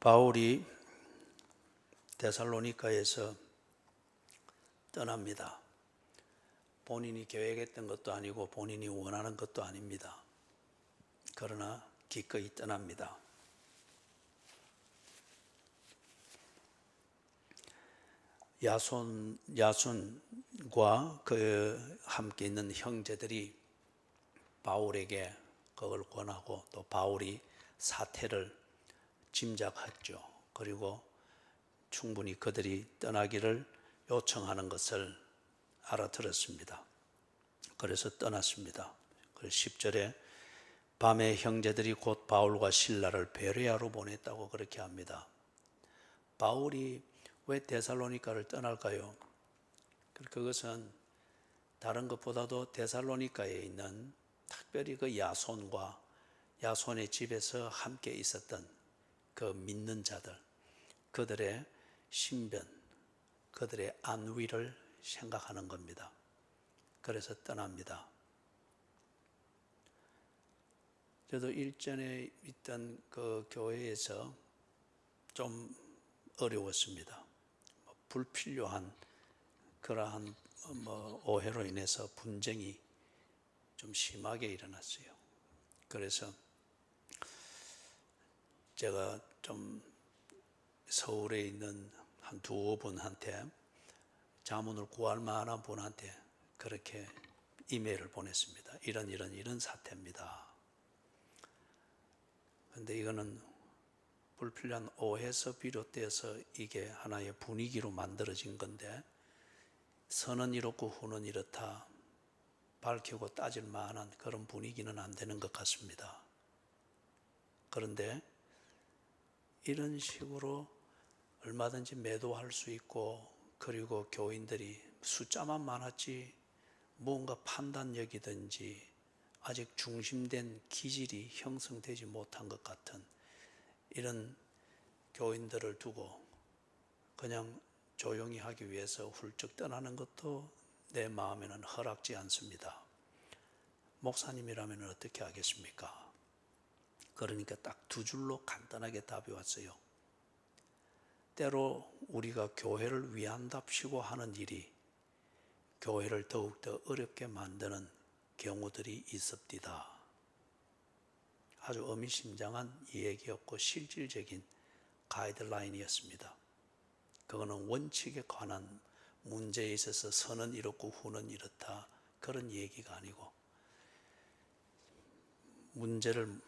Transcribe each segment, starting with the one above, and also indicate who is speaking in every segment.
Speaker 1: 바울이 데살로니가에서 떠납니다. 본인이 계획했던 것도 아니고 본인이 원하는 것도 아닙니다. 그러나 기꺼이 떠납니다. 야손과 그 함께 있는 형제들이 바울에게 그걸 권하고 또 바울이 사태를 짐작했죠. 그리고 충분히 그들이 떠나기를 요청하는 것을 알아들었습니다. 그래서 떠났습니다. 그래서 10절에 밤에 형제들이 곧 바울과 실라를 베레아로 보냈다고 그렇게 합니다. 바울이 왜 데살로니가를 떠날까요? 그것은 다른 것보다도 데살로니가에 있는 특별히 그 야손의 집에서 함께 있었던 그 믿는 자들, 그들의 신변, 그들의 안위를 생각하는 겁니다. 그래서 떠납니다. 저도 일전에 있던 그 교회에서 좀 어려웠습니다. 불필요한 그러한 오해로 인해서 분쟁이 좀 심하게 일어났어요. 그래서 제가 좀 서울에 있는 한 두어 분한테 자문을 구할 만한 분한테 그렇게 이메일을 보냈습니다. 이런 사태입니다. 그런데 이거는 불필요한 오해에서 비롯돼서 이게 하나의 분위기로 만들어진 건데, 선은 이렇고 후는 이렇다 밝히고 따질 만한 그런 분위기는 안 되는 것 같습니다. 그런데 이런 식으로 얼마든지 매도할 수 있고, 그리고 교인들이 숫자만 많았지 무언가 판단력이든지 아직 중심된 기질이 형성되지 못한 것 같은 이런 교인들을 두고 그냥 조용히 하기 위해서 훌쩍 떠나는 것도 내 마음에는 허락지 않습니다. 목사님이라면 어떻게 하겠습니까? 그러니까 딱 두 줄로 간단하게 답이 왔어요. 때로 우리가 교회를 위한답시고 하는 일이 교회를 더욱더 어렵게 만드는 경우들이 있습니다. 아주 의미심장한 얘기였고 실질적인 가이드라인이었습니다. 그거는 원칙에 관한 문제에 있어서 선은 이렇고 후는 이렇다 그런 얘기가 아니고, 문제를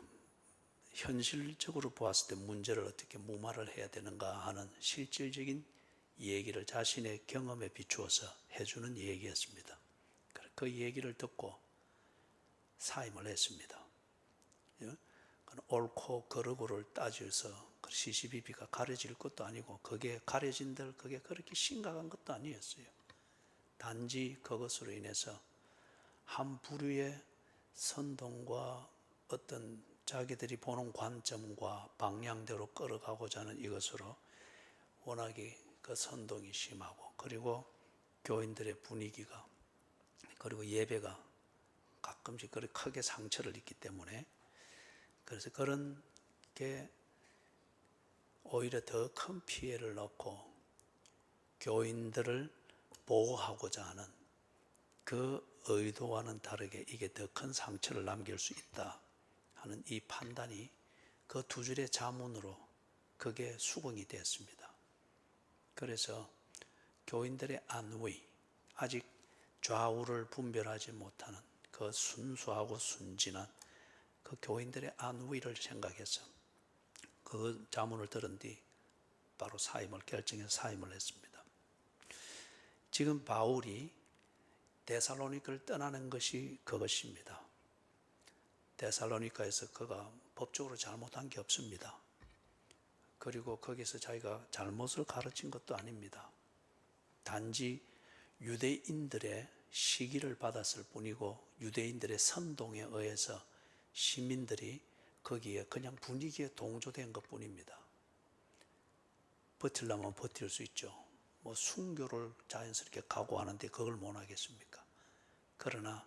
Speaker 1: 현실적으로 보았을 때 문제를 어떻게 무마를 해야 되는가 하는 실질적인 얘기를 자신의 경험에 비추어서 해주는 얘기였습니다. 그 얘기를 듣고 사임을 했습니다. 옳고 그르고를 따져서 시시비비가 가려질 것도 아니고, 그게 가려진들 그게 그렇게 심각한 것도 아니었어요. 단지 그것으로 인해서 한 부류의 선동과 어떤 자기들이 보는 관점과 방향대로 끌어가고자 하는 이것으로 워낙에 그 선동이 심하고, 그리고 교인들의 분위기가, 그리고 예배가 가끔씩 그렇게 크게 상처를 입기 때문에, 그래서 그런 게 오히려 더 큰 피해를 넣고 교인들을 보호하고자 하는 그 의도와는 다르게 이게 더 큰 상처를 남길 수 있다 하는 이 판단이 그 두 줄의 자문으로 그게 수긍이 됐습니다. 그래서 교인들의 안위, 아직 좌우를 분별하지 못하는 그 순수하고 순진한 그 교인들의 안위를 생각해서 그 자문을 들은 뒤 바로 사임을 결정해서 사임을 했습니다. 지금 바울이 데살로니가를 떠나는 것이 그것입니다. 데살로니가에서 그가 법적으로 잘못한 게 없습니다. 그리고 거기서 자기가 잘못을 가르친 것도 아닙니다. 단지 유대인들의 시기를 받았을 뿐이고, 유대인들의 선동에 의해서 시민들이 거기에 그냥 분위기에 동조된 것 뿐입니다. 버틸려면 버틸 수 있죠. 순교를 자연스럽게 각오하는데 그걸 못 하겠습니까? 그러나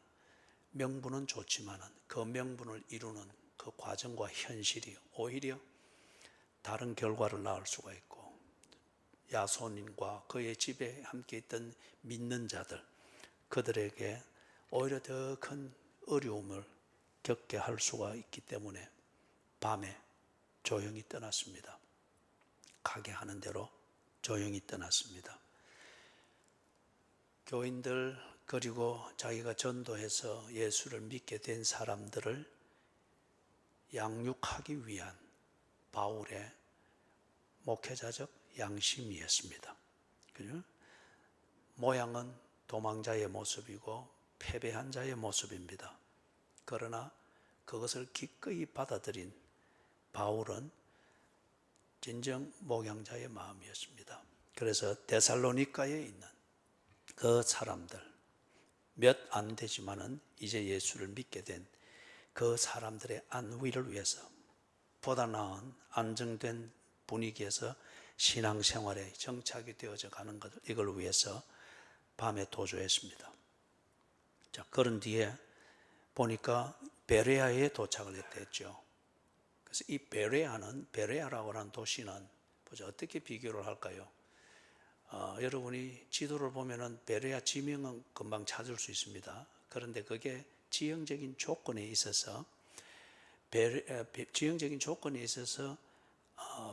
Speaker 1: 명분은 좋지만은 그 명분을 이루는 그 과정과 현실이 오히려 다른 결과를 낳을 수가 있고, 야손과 그의 집에 함께 있던 믿는 자들, 그들에게 오히려 더 큰 어려움을 겪게 할 수가 있기 때문에 밤에 조용히 떠났습니다. 가게 하는 대로 조용히 떠났습니다. 교인들, 그리고 자기가 전도해서 예수를 믿게 된 사람들을 양육하기 위한 바울의 목회자적 양심이었습니다. 그죠? 모양은 도망자의 모습이고 패배한 자의 모습입니다. 그러나 그것을 기꺼이 받아들인 바울은 진정 목양자의 마음이었습니다. 그래서 데살로니가에 있는 그 사람들, 몇 안 되지만은 이제 예수를 믿게 된 그 사람들의 안위를 위해서 보다 나은 안정된 분위기에서 신앙생활에 정착이 되어져 가는 것, 이걸 위해서 밤에 도주했습니다. 자, 그런 뒤에 보니까 베레아에 도착을 했죠. 그래서 이 베레아라고 하는 도시는 보자, 어떻게 비교를 할까요? 여러분이 지도를 보면은 베레아 지명은 금방 찾을 수 있습니다. 그런데 그게 지형적인 조건에 있어서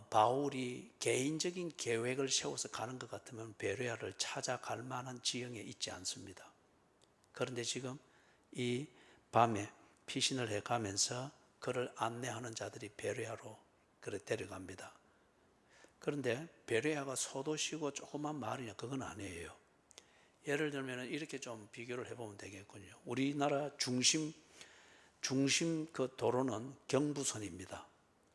Speaker 1: 바울이 개인적인 계획을 세워서 가는 것 같으면 베레아를 찾아갈 만한 지형에 있지 않습니다. 그런데 지금 이 밤에 피신을 해가면서 그를 안내하는 자들이 베레아로 그를 데려갑니다. 그런데 베레아가 소도시고 조그만 마을이냐, 그건 아니에요. 예를 들면 이렇게 좀 비교를 해보면 되겠군요. 우리나라 중심 그 도로는 경부선입니다.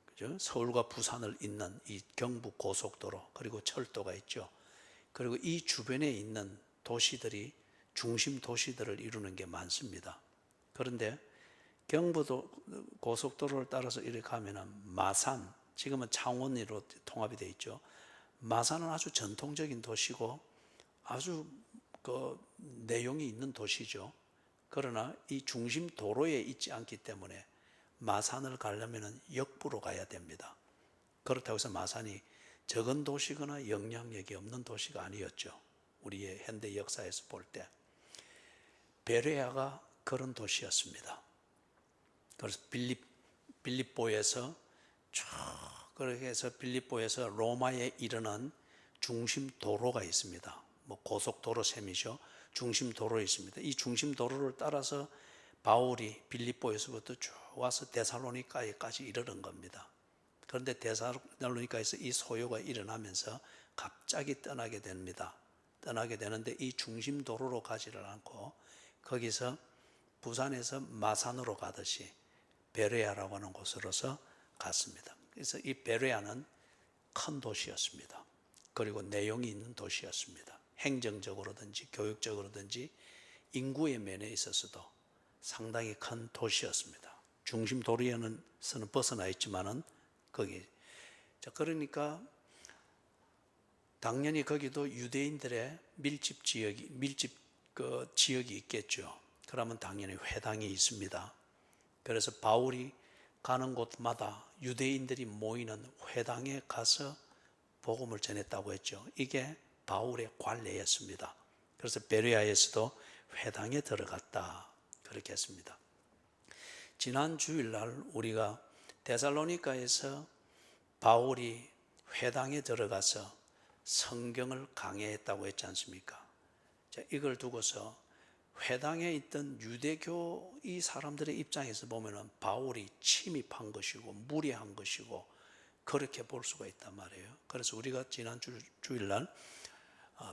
Speaker 1: 그죠? 서울과 부산을 잇는 이 경부 고속도로, 그리고 철도가 있죠. 그리고 이 주변에 있는 도시들이 중심 도시들을 이루는 게 많습니다. 그런데 경부도 고속도로를 따라서 이렇게 가면은 마산, 지금은 창원으로 통합이 되어 있죠. 마산은 아주 전통적인 도시고 아주 그 내용이 있는 도시죠. 그러나 이 중심 도로에 있지 않기 때문에 마산을 가려면 역부로 가야 됩니다. 그렇다고 해서 마산이 적은 도시거나 영향력이 없는 도시가 아니었죠. 우리의 현대 역사에서 볼 때. 베레아가 그런 도시였습니다. 그래서 빌립보에서 쭉 그렇게 해서 빌립보에서 로마에 이르는 중심 도로가 있습니다. 뭐 고속도로 셈이죠. 중심 도로 있습니다. 이 중심 도로를 따라서 바울이 빌립보에서부터 쭉 와서 데살로니가에까지 이르는 겁니다. 그런데 데살로니가에서 이 소요가 일어나면서 갑자기 떠나게 됩니다. 떠나게 되는데 이 중심 도로로 가지를 않고 거기서 부산에서 마산으로 가듯이 베레아라고 하는 곳으로서 갔습니다. 그래서 이 베레아는 큰 도시였습니다. 그리고 내용이 있는 도시였습니다. 행정적으로든지 교육적으로든지 인구의 면에 있어서도 상당히 큰 도시였습니다. 중심 도로에서는 벗어나 있지만은 거기. 자, 그러니까 당연히 거기도 유대인들의 밀집 지역이 있겠죠. 그러면 당연히 회당이 있습니다. 그래서 바울이 가는 곳마다 유대인들이 모이는 회당에 가서 복음을 전했다고 했죠. 이게 바울의 관례였습니다. 그래서 베레아에서도 회당에 들어갔다, 그렇게 했습니다. 지난 주일날 우리가 데살로니가에서 바울이 회당에 들어가서 성경을 강해했다고 했지 않습니까? 자, 이걸 두고서 회당에 있던 유대교 이 사람들의 입장에서 보면은 바울이 침입한 것이고 무례한 것이고 그렇게 볼 수가 있단 말이에요. 그래서 우리가 지난 주일날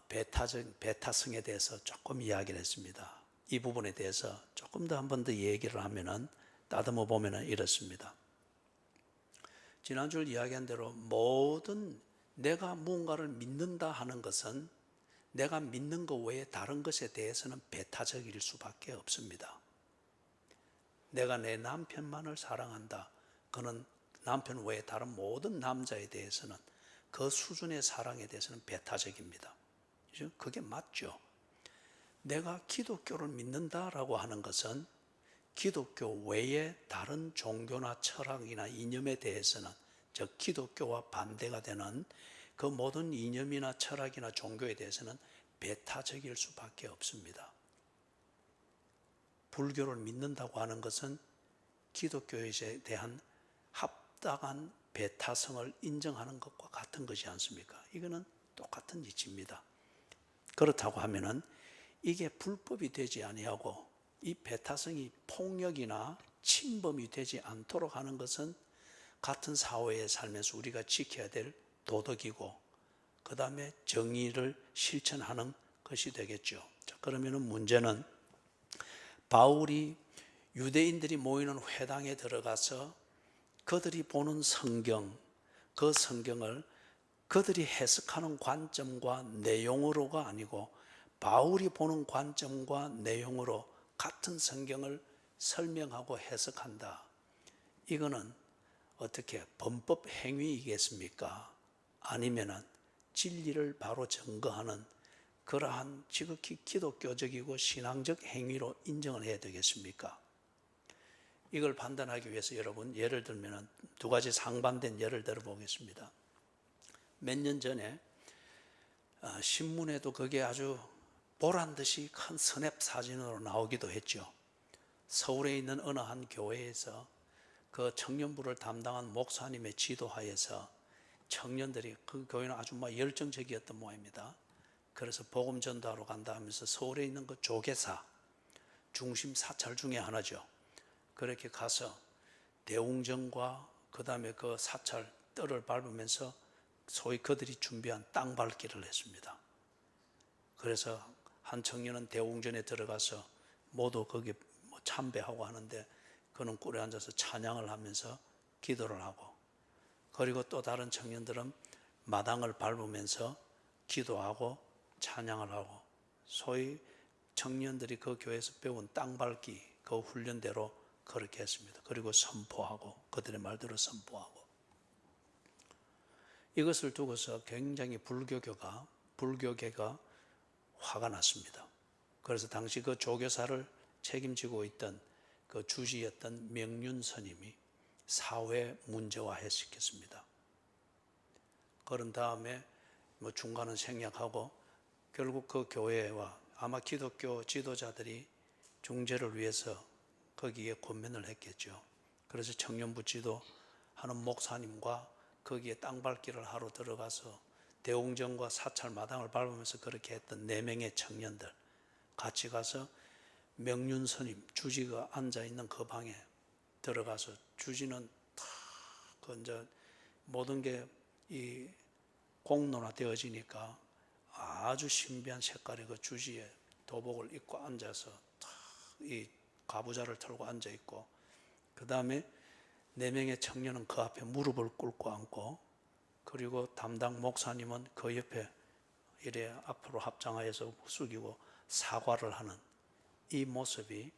Speaker 1: 베타성에 대해서 조금 이야기를 했습니다. 이 부분에 대해서 조금 더 한 번 더 얘기를 하면은 따듬어 보면은 이렇습니다. 지난주 이야기한 대로 모든 내가 무언가를 믿는다 하는 것은 내가 믿는 것 외에 다른 것에 대해서는 배타적일 수밖에 없습니다. 내가 내 남편만을 사랑한다. 그는 남편 외에 다른 모든 남자에 대해서는 그 수준의 사랑에 대해서는 배타적입니다. 그게 맞죠. 내가 기독교를 믿는다라고 하는 것은 기독교 외에 다른 종교나 철학이나 이념에 대해서는 즉 기독교와 반대가 되는 그 모든 이념이나 철학이나 종교에 대해서는 배타적일 수밖에 없습니다. 불교를 믿는다고 하는 것은 기독교에 대한 합당한 배타성을 인정하는 것과 같은 것이 않습니까? 이거는 똑같은 이치입니다. 그렇다고 하면은 이게 불법이 되지 아니하고 이 배타성이 폭력이나 침범이 되지 않도록 하는 것은 같은 사회에 살면서 우리가 지켜야 될 도덕이고 그 다음에 정의를 실천하는 것이 되겠죠. 자, 그러면은 문제는 바울이 유대인들이 모이는 회당에 들어가서 그들이 보는 성경, 그 성경을 그들이 해석하는 관점과 내용으로가 아니고 바울이 보는 관점과 내용으로 같은 성경을 설명하고 해석한다. 이거는 어떻게 범법 행위이겠습니까? 아니면은 진리를 바로 증거하는 그러한 지극히 기독교적이고 신앙적 행위로 인정을 해야 되겠습니까? 이걸 판단하기 위해서 여러분 예를 들면 두 가지 상반된 예를 들어 보겠습니다. 몇 년 전에 신문에도 그게 아주 보란듯이 큰 스냅 사진으로 나오기도 했죠. 서울에 있는 어느 한 교회에서 그 청년부를 담당한 목사님의 지도하에서 청년들이 그 교회는 아주 열정적이었던 모양입니다. 그래서 복음 전도하러 간다 하면서 서울에 있는 그 조계사 중심 사찰 중에 하나죠. 그렇게 가서 대웅전과 그 다음에 그 사찰 뜰을 밟으면서 소위 그들이 준비한 땅 밟기를 했습니다. 그래서 한 청년은 대웅전에 들어가서 모두 거기 참배하고 하는데 그는 꿀에 앉아서 찬양을 하면서 기도를 하고, 그리고 또 다른 청년들은 마당을 밟으면서 기도하고 찬양을 하고, 소위 청년들이 그 교회에서 배운 땅 밟기 그 훈련대로 그렇게 했습니다. 그리고 선포하고, 그들의 말대로 선포하고. 이것을 두고서 굉장히 불교계가 화가 났습니다. 그래서 당시 그 조교사를 책임지고 있던 그 주지였던 명륜 스님이 사회 문제화했겠습니다. 그런 다음에 중간은 생략하고 결국 그 교회와 아마 기독교 지도자들이 중재를 위해서 거기에 권면을 했겠죠. 그래서 청년부 지도하는 목사님과 거기에 땅 밟기를 하러 들어가서 대웅전과 사찰 마당을 밟으면서 그렇게 했던 4명의 청년들 같이 가서 명륜 스님 주지가 앉아있는 그 방에 들어가서 주지는 다 이제 모든 게 이 공론화되어지니까 아주 신비한 색깔의 그 주지의 도복을 입고 앉아서 다 이 가부좌를 털고 앉아 있고, 그 다음에 4명의 청년은 그 앞에 무릎을 꿇고 앉고, 그리고 담당 목사님은 그 옆에 이래 앞으로 합장하여서 숙이고 사과를 하는 이 모습이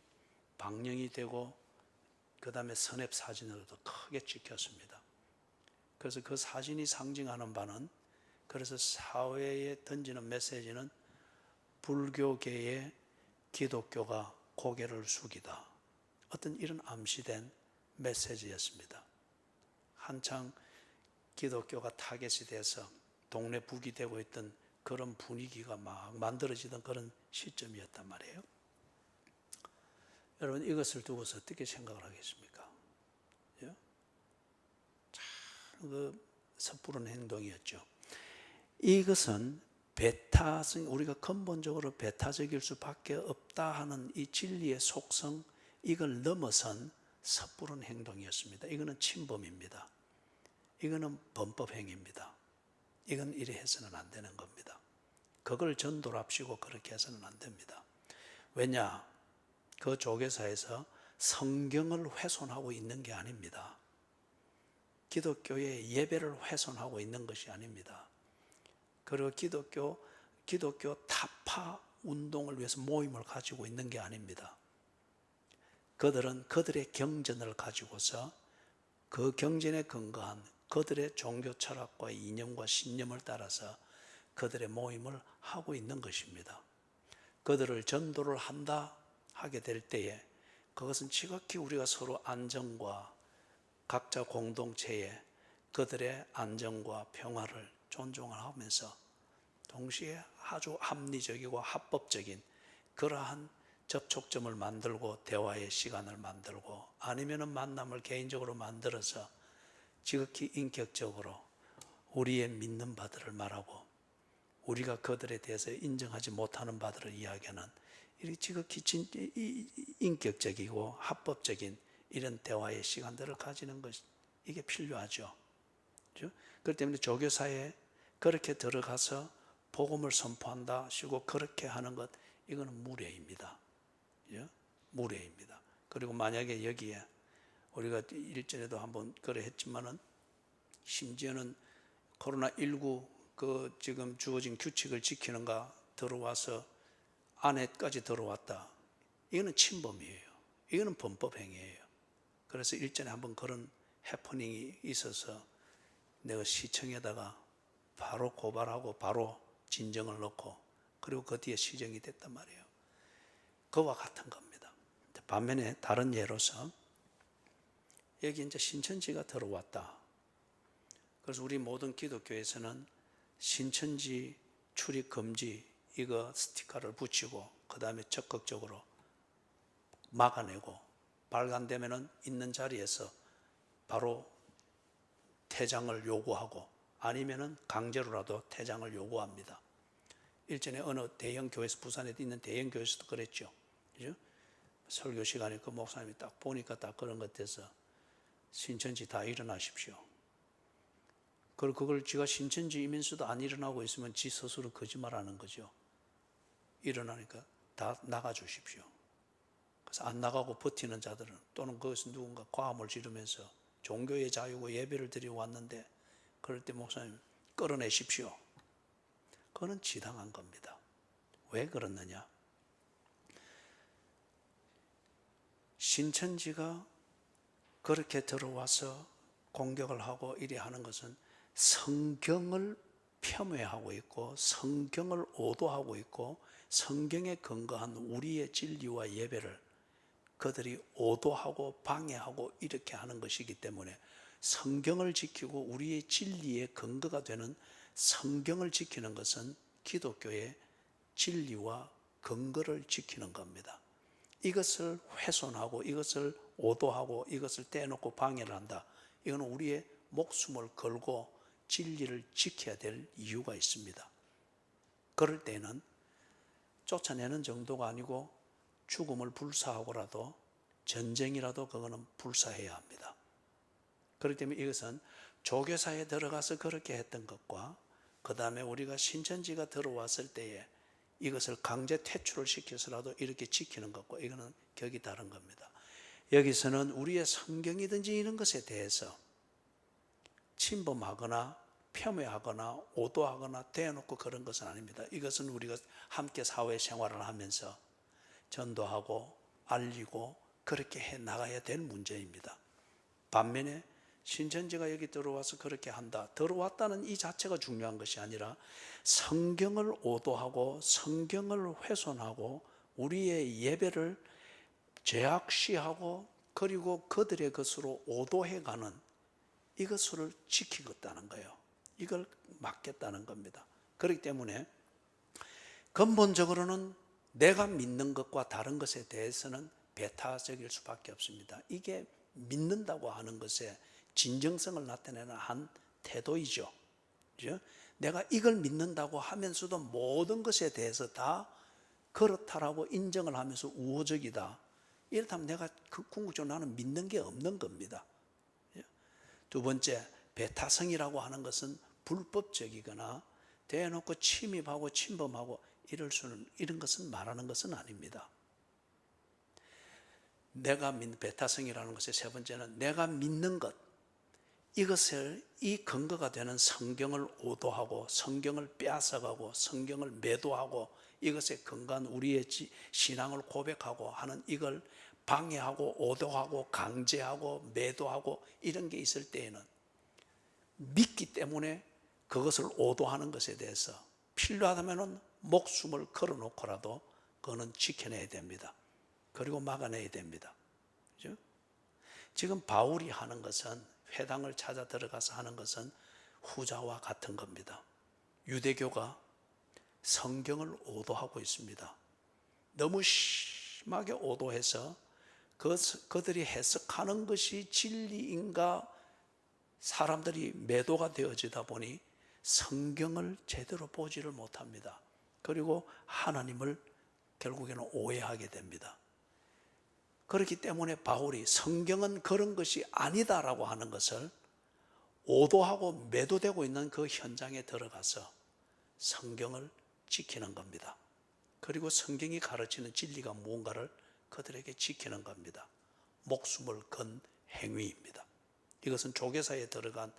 Speaker 1: 방영이 되고 그 다음에 스냅 사진으로도 크게 찍혔습니다. 그래서 그 사진이 상징하는 바는, 그래서 사회에 던지는 메시지는 불교계의 기독교가 고개를 숙이다, 어떤 이런 암시된 메시지였습니다. 한창 기독교가 타겟이 돼서 동네 북이 되고 있던 그런 분위기가 막 만들어지던 그런 시점이었단 말이에요. 여러분, 이것을 두고서 어떻게 생각을 하겠습니까? 예? 참 섣부른 행동이었죠. 이것은 배타성, 우리가 근본적으로 배타적일 수밖에 없다 하는 이 진리의 속성, 이걸 넘어선 섣부른 행동이었습니다. 이거는 침범입니다. 이거는 범법행위입니다. 이건 이래 해서는 안 되는 겁니다. 그걸 전도랍시고 그렇게 해서는 안 됩니다. 왜냐? 그 조계사에서 성경을 훼손하고 있는 게 아닙니다. 기독교의 예배를 훼손하고 있는 것이 아닙니다. 그리고 기독교 타파 운동을 위해서 모임을 가지고 있는 게 아닙니다. 그들은 그들의 경전을 가지고서 그 경전에 근거한 그들의 종교 철학과 이념과 신념을 따라서 그들의 모임을 하고 있는 것입니다. 그들을 전도를 한다 하게 될 때에 그것은 지극히 우리가 서로 안정과 각자 공동체에 그들의 안정과 평화를 존중하면서 동시에 아주 합리적이고 합법적인 그러한 접촉점을 만들고 대화의 시간을 만들고 아니면은 만남을 개인적으로 만들어서 지극히 인격적으로 우리의 믿는 바들을 말하고 우리가 그들에 대해서 인정하지 못하는 바들을 이야기하는 이 지극히 인격적이고 합법적인 이런 대화의 시간들을 가지는 것 이게 필요하죠. 그렇죠? 그렇기 때문에 조교사에 그렇게 들어가서 복음을 선포한다 시고 그렇게 하는 것 이거는 무례입니다. 무례입니다. 그리고 만약에 여기에 우리가 일전에도 한번 그래 했지만은 심지어는 코로나19 그 지금 주어진 규칙을 지키는가 들어와서 안에까지 들어왔다. 이거는 침범이에요. 이거는 범법 행위예요. 그래서 일전에 한번 그런 해프닝이 있어서 내가 시청에다가 바로 고발하고 바로 진정을 넣고 그리고 그 뒤에 시정이 됐단 말이에요. 그와 같은 겁니다. 반면에 다른 예로서 여기 이제 신천지가 들어왔다. 그래서 우리 모든 기독교에서는 신천지 출입 금지 이거 스티커를 붙이고 그 다음에 적극적으로 막아내고 발간되면은 있는 자리에서 바로 퇴장을 요구하고 아니면은 강제로라도 퇴장을 요구합니다. 일전에 어느 대형 교회에서 부산에 있는 대형 교회에서도 그랬죠. 그죠? 설교 시간에 그 목사님이 딱 보니까 딱 그런 것 같아서 신천지 다 일어나십시오. 그리고 그걸 지가 신천지이면서도 안 일어나고 있으면 지 스스로 거짓말하는 거죠. 일어나니까 다 나가주십시오. 그래서 안 나가고 버티는 자들은 또는 거기서 누군가 과음을 지르면서 종교의 자유고 예배를 드리고 왔는데 그럴 때 목사님 끌어내십시오. 그거는 지당한 겁니다. 왜 그렇느냐? 신천지가 그렇게 들어와서 공격을 하고 이래 하는 것은 성경을 폄훼하고 있고 성경을 오도하고 있고 성경에 근거한 우리의 진리와 예배를 그들이 오도하고 방해하고 이렇게 하는 것이기 때문에 성경을 지키고 우리의 진리의 근거가 되는 성경을 지키는 것은 기독교의 진리와 근거를 지키는 겁니다. 이것을 훼손하고 이것을 오도하고 이것을 떼놓고 방해를 한다. 이건 우리의 목숨을 걸고 진리를 지켜야 될 이유가 있습니다. 그럴 때는 쫓아내는 정도가 아니고 죽음을 불사하고라도 전쟁이라도 그거는 불사해야 합니다. 그렇기 때문에 이것은 조교사에 들어가서 그렇게 했던 것과 그 다음에 우리가 신천지가 들어왔을 때에 이것을 강제 퇴출을 시켜서라도 이렇게 지키는 것과 이거는 격이 다른 겁니다. 여기서는 우리의 성경이든지 이런 것에 대해서 침범하거나 폄훼하거나 오도하거나 대놓고 그런 것은 아닙니다. 이것은 우리가 함께 사회생활을 하면서 전도하고 알리고 그렇게 해 나가야 될 문제입니다. 반면에 신천지가 여기 들어와서 그렇게 한다. 들어왔다는 이 자체가 중요한 것이 아니라 성경을 오도하고 성경을 훼손하고 우리의 예배를 제약시하고 그리고 그들의 것으로 오도해가는 이것을 지키겠다는 거예요. 이걸 막겠다는 겁니다. 그렇기 때문에 근본적으로는 내가 믿는 것과 다른 것에 대해서는 배타적일 수밖에 없습니다. 이게 믿는다고 하는 것에 진정성을 나타내는 한 태도이죠. 그렇죠? 내가 이걸 믿는다고 하면서도 모든 것에 대해서 다 그렇다라고 인정을 하면서 우호적이다. 이렇다면 내가 궁극적으로 나는 믿는 게 없는 겁니다. 두 번째, 배타성이라고 하는 것은 불법적이거나 대놓고 침입하고 침범하고 이런 것은 말하는 것은 아닙니다. 내가 믿는 배타성이라는 것의 세 번째는 내가 믿는 것, 이것을 이 근거가 되는 성경을 오도하고 성경을 빼앗아가고 성경을 매도하고 이것에 근거한 우리의 신앙을 고백하고 하는 이걸 방해하고 오도하고 강제하고 매도하고 이런 게 있을 때에는 믿기 때문에 그것을 오도하는 것에 대해서 필요하다면 목숨을 걸어놓고라도 그거는 지켜내야 됩니다. 그리고 막아내야 됩니다. 그렇죠? 지금 바울이 하는 것은 회당을 찾아 들어가서 하는 것은 후자와 같은 겁니다. 유대교가 성경을 오도하고 있습니다. 너무 심하게 오도해서 그들이 해석하는 것이 진리인가 사람들이 매도가 되어지다 보니 성경을 제대로 보지를 못합니다. 그리고 하나님을 결국에는 오해하게 됩니다. 그렇기 때문에 바울이 성경은 그런 것이 아니다라고 하는 것을 오도하고 매도되고 있는 그 현장에 들어가서 성경을 지키는 겁니다. 그리고 성경이 가르치는 진리가 무언가를 그들에게 지키는 겁니다. 목숨을 건 행위입니다. 이것은 조계사에 들어간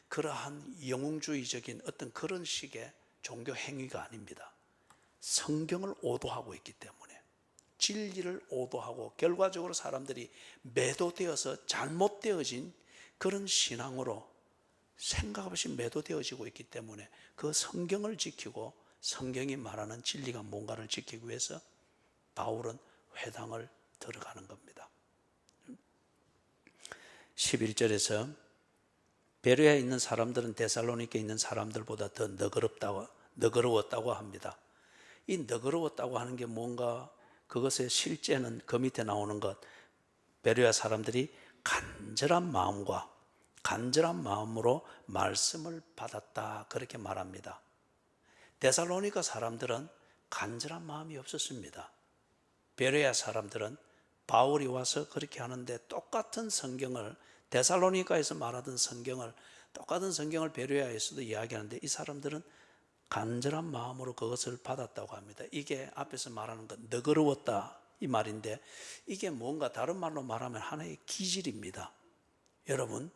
Speaker 1: 그러한 영웅주의적인 어떤 그런 식의 종교 행위가 아닙니다. 성경을 오도하고 있기 때문에 진리를 오도하고 결과적으로 사람들이 매도되어서 잘못되어진 그런 신앙으로 생각 없이 매도되어지고 있기 때문에 그 성경을 지키고 성경이 말하는 진리가 뭔가를 지키기 위해서 바울은 회당을 들어가는 겁니다. 11절에서 베레아에 있는 사람들은 데살로니가에 있는 사람들보다 더 너그러웠다고 합니다. 이 너그러웠다고 하는 게 뭔가 그것의 실제는 그 밑에 나오는 것, 베레아 사람들이 간절한 마음으로 말씀을 받았다 그렇게 말합니다. 데살로니가 사람들은 간절한 마음이 없었습니다. 베레아 사람들은 바울이 와서 그렇게 하는데 똑같은 성경을 데살로니가에서 말하던 성경을 똑같은 성경을 베레아에서도 이야기하는데 이 사람들은 간절한 마음으로 그것을 받았다고 합니다. 이게 앞에서 말하는 것 너그러웠다 이 말인데 이게 뭔가 다른 말로 말하면 하나의 기질입니다. 여러분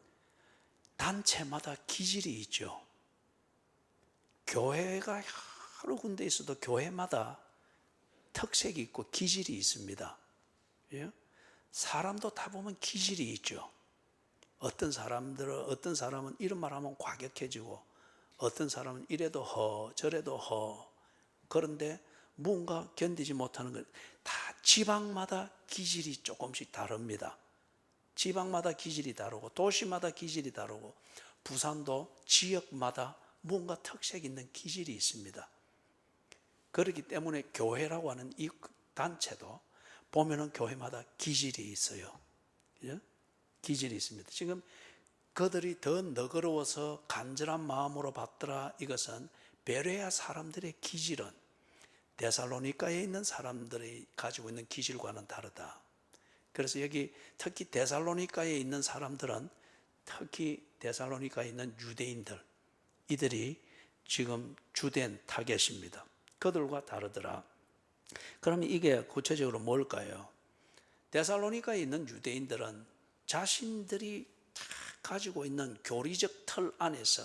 Speaker 1: 단체마다 기질이 있죠. 교회가 여러 군데 있어도 교회마다 특색이 있고 기질이 있습니다. 사람도 다 보면 기질이 있죠. 어떤 사람은 이런 말 하면 과격해지고 어떤 사람은 이래도 허 저래도 허 그런데 뭔가 견디지 못하는 것 다 지방마다 기질이 조금씩 다릅니다. 지방마다 기질이 다르고 도시마다 기질이 다르고 부산도 지역마다 뭔가 특색 있는 기질이 있습니다. 그렇기 때문에 교회라고 하는 이 단체도 보면은 교회마다 기질이 있어요. 기질이 있습니다. 지금 그들이 더 너그러워서 간절한 마음으로 받더라 이것은 베레아 사람들의 기질은 데살로니가에 있는 사람들이 가지고 있는 기질과는 다르다. 그래서 여기 특히 데살로니가에 있는 사람들은 특히 데살로니가에 있는 유대인들 이들이 지금 주된 타겟입니다. 그들과 다르더라. 그러면 이게 구체적으로 뭘까요? 데살로니가에 있는 유대인들은 자신들이 다 가지고 있는 교리적 틀 안에서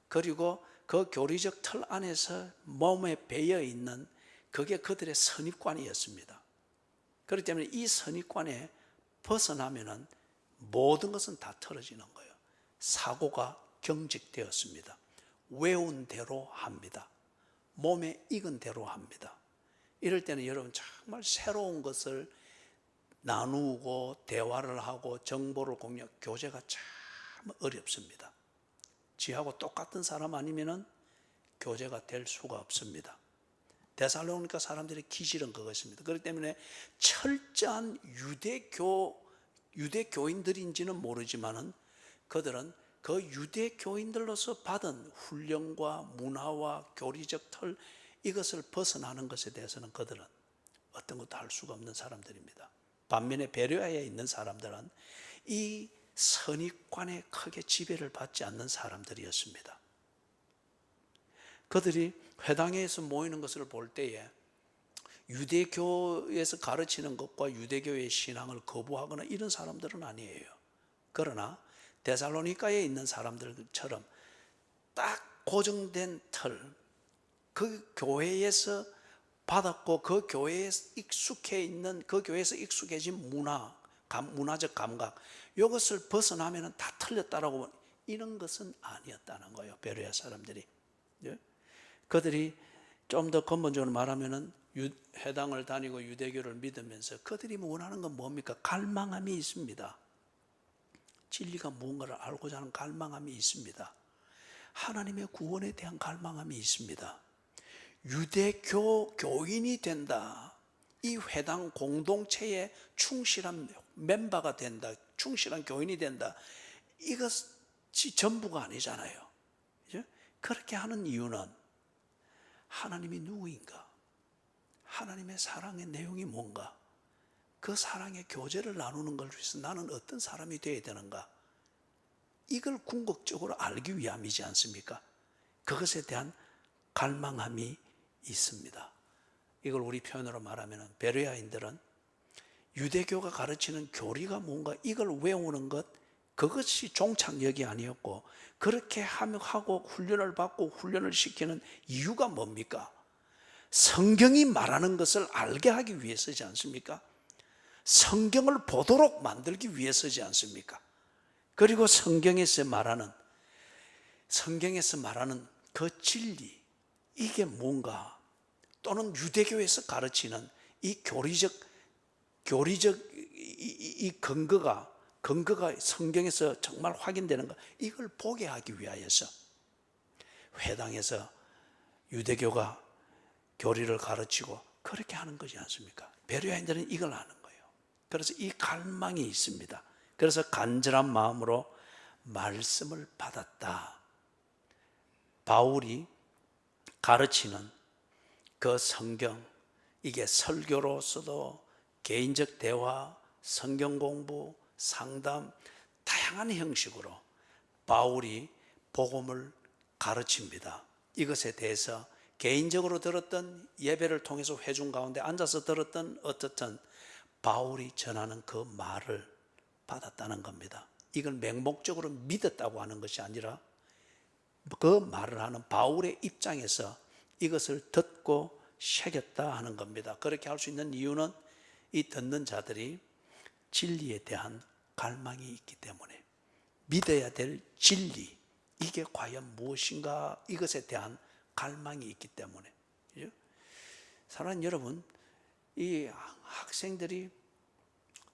Speaker 1: 그리고 그 교리적 틀 안에서 몸에 배어 있는 그게 그들의 선입관이었습니다. 그렇기 때문에 이 선입관에 벗어나면은 모든 것은 다 틀어지는 거예요. 사고가 경직되었습니다. 외운 대로 합니다. 몸에 익은 대로 합니다. 이럴 때는 여러분 정말 새로운 것을 나누고 대화를 하고 정보를 공유, 교제가 참 어렵습니다. 지하고 똑같은 사람 아니면은 교제가 될 수가 없습니다. 데살로니가 사람들의 기질은 그것입니다. 그렇기 때문에 철저한 유대교인들인지는 모르지만은 그들은 그 유대교인들로서 받은 훈련과 문화와 교리적 틀 이것을 벗어나는 것에 대해서는 그들은 어떤 것도 할 수가 없는 사람들입니다. 반면에 베레아에 있는 사람들은 이 선입관에 크게 지배를 받지 않는 사람들이었습니다. 그들이 회당에서 모이는 것을 볼 때에 유대교에서 가르치는 것과 유대교의 신앙을 거부하거나 이런 사람들은 아니에요. 그러나 데살로니가에 있는 사람들처럼 딱 고정된 틀, 그 교회에서 받았고 그 교회에서 익숙해 있는 그 교회에서 익숙해진 문화적 감각 이것을 벗어나면 다 틀렸다라고 이런 것은 아니었다는 거예요. 베레아 사람들이. 그들이 좀 더 근본적으로 말하면은 회당을 다니고 유대교를 믿으면서 그들이 원하는 건 뭡니까? 갈망함이 있습니다. 진리가 무언가를 알고자 하는 갈망함이 있습니다. 하나님의 구원에 대한 갈망함이 있습니다. 유대교 교인이 된다. 이 회당 공동체에 충실한 멤버가 된다. 충실한 교인이 된다. 이것이 전부가 아니잖아요. 그죠? 그렇게 하는 이유는 하나님이 누구인가? 하나님의 사랑의 내용이 뭔가? 그 사랑의 교제를 나누는 걸 위해서 나는 어떤 사람이 되어야 되는가? 이걸 궁극적으로 알기 위함이지 않습니까? 그것에 대한 갈망함이 있습니다. 이걸 우리 표현으로 말하면 베레아인들은 유대교가 가르치는 교리가 뭔가 이걸 외우는 것, 그것이 종착역이 아니었고, 그렇게 하고 훈련을 받고 훈련을 시키는 이유가 뭡니까? 성경이 말하는 것을 알게 하기 위해서지 않습니까? 성경을 보도록 만들기 위해서지 않습니까? 그리고 성경에서 말하는 그 진리, 이게 뭔가, 또는 유대교에서 가르치는 이 교리적 이 근거가 성경에서 정말 확인되는가, 이걸 보게 하기 위하여서 회당에서 유대교가 교리를 가르치고 그렇게 하는 거지 않습니까? 베레아인들은 이걸 아는 거예요. 그래서 이 갈망이 있습니다. 그래서 간절한 마음으로 말씀을 받았다. 바울이 가르치는 그 성경, 이게 설교로서도 개인적 대화, 성경 공부, 상담, 다양한 형식으로 바울이 복음을 가르칩니다. 이것에 대해서 개인적으로 들었던, 예배를 통해서 회중 가운데 앉아서 들었던, 어떻든 바울이 전하는 그 말을 받았다는 겁니다. 이걸 맹목적으로 믿었다고 하는 것이 아니라 그 말을 하는 바울의 입장에서 이것을 듣고 새겼다 하는 겁니다. 그렇게 할 수 있는 이유는 이 듣는 자들이 진리에 대한 갈망이 있기 때문에, 믿어야 될 진리, 이게 과연 무엇인가, 이것에 대한 갈망이 있기 때문에. 사랑하는 여러분, 이 학생들이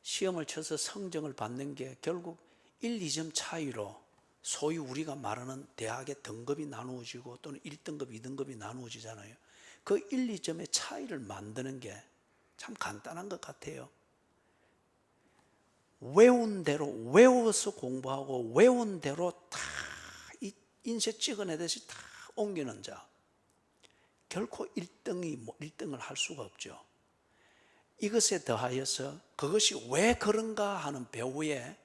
Speaker 1: 시험을 쳐서 성적을 받는 게 결국 1, 2점 차이로 소위 우리가 말하는 대학의 등급이 나누어지고 또는 1등급, 2등급이 나누어지잖아요. 그 1, 2점의 차이를 만드는 게 참 간단한 것 같아요. 외운 대로, 외워서 공부하고 외운 대로 다 인쇄 찍어내듯이 다 옮기는 자, 결코 1등을 할 수가 없죠. 이것에 더하여서 그것이 왜 그런가 하는 배우의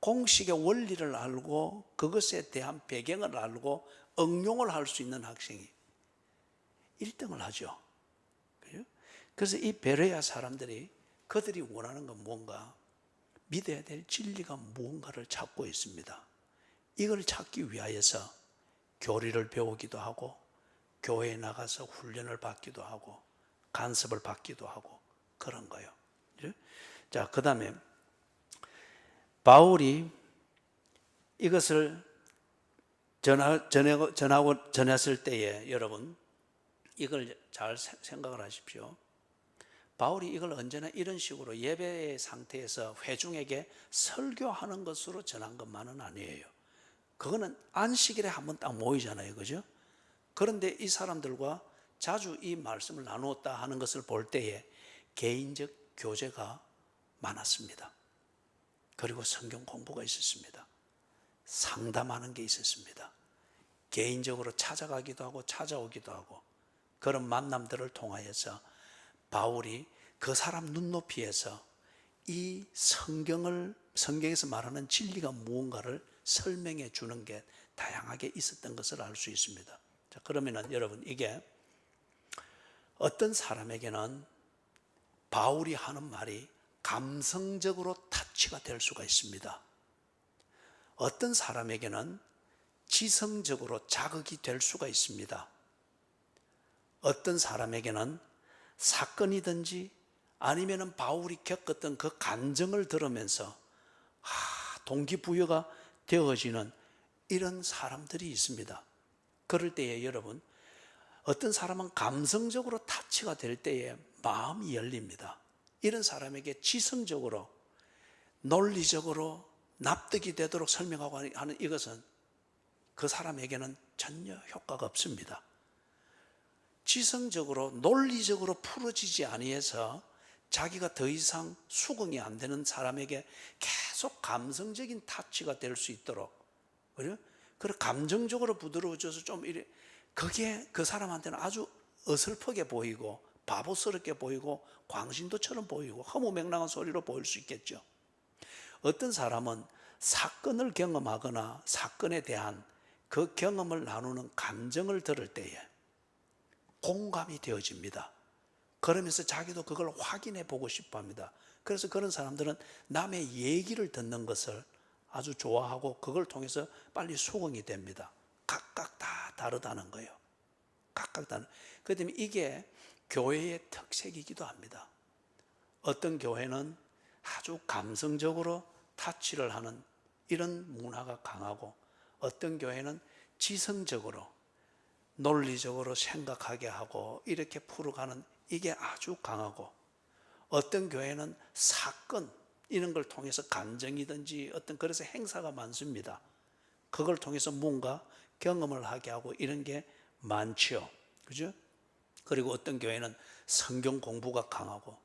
Speaker 1: 공식의 원리를 알고 그것에 대한 배경을 알고 응용을 할 수 있는 학생이 1등을 하죠. 그래서 이 베레아 사람들이, 그들이 원하는 건 뭔가, 믿어야 될 진리가 무언가를 찾고 있습니다. 이걸 찾기 위하여서 교리를 배우기도 하고 교회에 나가서 훈련을 받기도 하고 간섭을 받기도 하고 그런 거예요. 자, 그 다음에 바울이 이것을 전했을 때에 여러분, 이걸 잘 생각을 하십시오. 바울이 이걸 언제나 이런 식으로 예배의 상태에서 회중에게 설교하는 것으로 전한 것만은 아니에요. 그거는 안식일에 한번 딱 모이잖아요. 그죠? 그런데 이 사람들과 자주 이 말씀을 나누었다 하는 것을 볼 때에 개인적 교제가 많았습니다. 그리고 성경 공부가 있었습니다. 상담하는 게 있었습니다. 개인적으로 찾아가기도 하고 찾아오기도 하고, 그런 만남들을 통하여서 바울이 그 사람 눈높이에서 이 성경에서 말하는 진리가 무언가를 설명해 주는 게 다양하게 있었던 것을 알 수 있습니다. 자, 그러면은 여러분, 이게 어떤 사람에게는 바울이 하는 말이 감성적으로 타치가 될 수가 있습니다. 어떤 사람에게는 지성적으로 자극이 될 수가 있습니다. 어떤 사람에게는 사건이든지 아니면 바울이 겪었던 그 감정을 들으면서 동기부여가 되어지는 이런 사람들이 있습니다. 그럴 때에 여러분, 어떤 사람은 감성적으로 타치가 될 때에 마음이 열립니다. 이런 사람에게 지성적으로, 논리적으로 납득이 되도록 설명하고 하는 이것은 그 사람에게는 전혀 효과가 없습니다. 지성적으로 논리적으로 풀어지지 아니해서 자기가 더 이상 수긍이 안 되는 사람에게 계속 감성적인 타치가 될 수 있도록, 그래요? 그리고 감정적으로 부드러워져서 좀 이래, 그게 그 사람한테는 아주 어설프게 보이고 바보스럽게 보이고 광신도처럼 보이고 허무맹랑한 소리로 보일 수 있겠죠. 어떤 사람은 사건을 경험하거나 사건에 대한 그 경험을 나누는 감정을 들을 때에 공감이 되어집니다. 그러면서 자기도 그걸 확인해 보고 싶어 합니다. 그래서 그런 사람들은 남의 얘기를 듣는 것을 아주 좋아하고 그걸 통해서 빨리 수긍이 됩니다. 각각 다 다르다는 거예요. 각각 다른. 그렇기 때문에 이게 교회의 특색이기도 합니다. 어떤 교회는 아주 감성적으로 타치를 하는 이런 문화가 강하고, 어떤 교회는 지성적으로 논리적으로 생각하게 하고 이렇게 풀어가는 이게 아주 강하고, 어떤 교회는 사건 이런 걸 통해서 감정이든지 어떤 그래서 행사가 많습니다. 그걸 통해서 뭔가 경험을 하게 하고 이런 게 많죠. 그죠? 그리고 어떤 교회는 성경 공부가 강하고,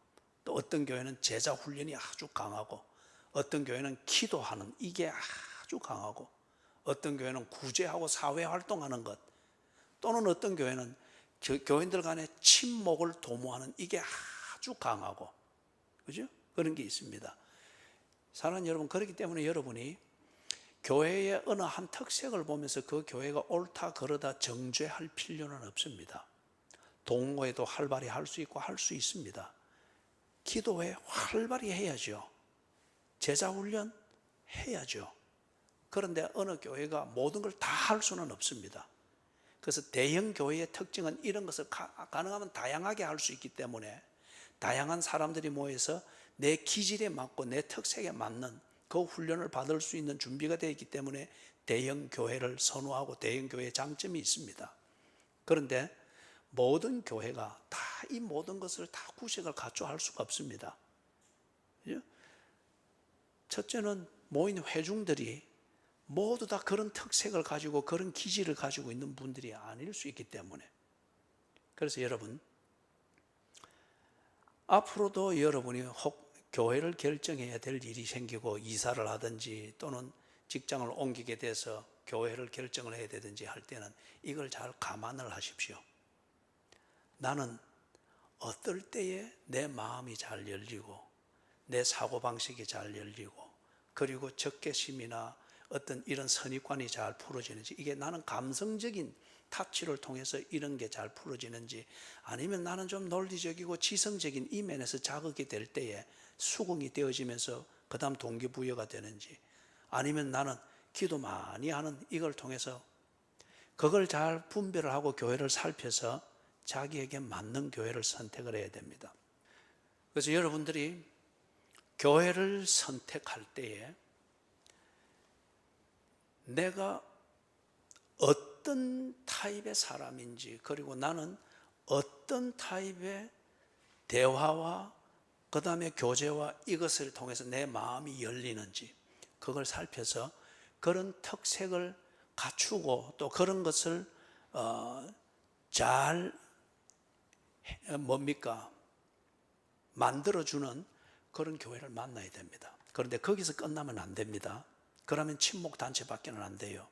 Speaker 1: 또 어떤 교회는 제자 훈련이 아주 강하고, 어떤 교회는 기도하는 이게 아주 강하고, 어떤 교회는 구제하고 사회 활동하는 것, 또는 어떤 교회는 교인들 간의 친목을 도모하는 이게 아주 강하고, 그죠? 그런 게 있습니다. 사랑하는 여러분, 그렇기 때문에 여러분이 교회의 어느 한 특색을 보면서 그 교회가 옳다 그러다 정죄할 필요는 없습니다. 동호회도 활발히 할 수 있고 할 수 있습니다. 기도회 활발히 해야죠. 제자훈련 해야죠. 그런데 어느 교회가 모든 걸 다 할 수는 없습니다. 그래서 대형 교회의 특징은 이런 것을 가능하면 다양하게 할 수 있기 때문에 다양한 사람들이 모여서 내 기질에 맞고 내 특색에 맞는 그 훈련을 받을 수 있는 준비가 되어 있기 때문에 대형 교회를 선호하고 대형 교회의 장점이 있습니다. 그런데 모든 교회가 다 이 모든 것을 다 구색을 갖춰 할 수가 없습니다. 첫째는 모인 회중들이 모두 다 그런 특색을 가지고 그런 기질을 가지고 있는 분들이 아닐 수 있기 때문에, 그래서 여러분 앞으로도 여러분이 혹 교회를 결정해야 될 일이 생기고 이사를 하든지 또는 직장을 옮기게 돼서 교회를 결정을 해야 되든지 할 때는 이걸 잘 감안을 하십시오. 나는 어떨 때에 내 마음이 잘 열리고 내 사고방식이 잘 열리고 그리고 적개심이나 어떤 이런 선입관이 잘 풀어지는지, 이게 나는 감성적인 타치를 통해서 이런 게 잘 풀어지는지, 아니면 나는 좀 논리적이고 지성적인 이 면에서 자극이 될 때에 수긍이 되어지면서 그 다음 동기부여가 되는지, 아니면 나는 기도 많이 하는 이걸 통해서 그걸 잘 분별을 하고 교회를 살펴서 자기에게 맞는 교회를 선택을 해야 됩니다. 그래서 여러분들이 교회를 선택할 때에 내가 어떤 타입의 사람인지, 그리고 나는 어떤 타입의 대화와 그 다음에 교제와 이것을 통해서 내 마음이 열리는지 그걸 살펴서 그런 특색을 갖추고 또 그런 것을 잘 만들어주는 그런 교회를 만나야 됩니다. 그런데 거기서 끝나면 안 됩니다. 그러면 친목단체밖에는 안 돼요.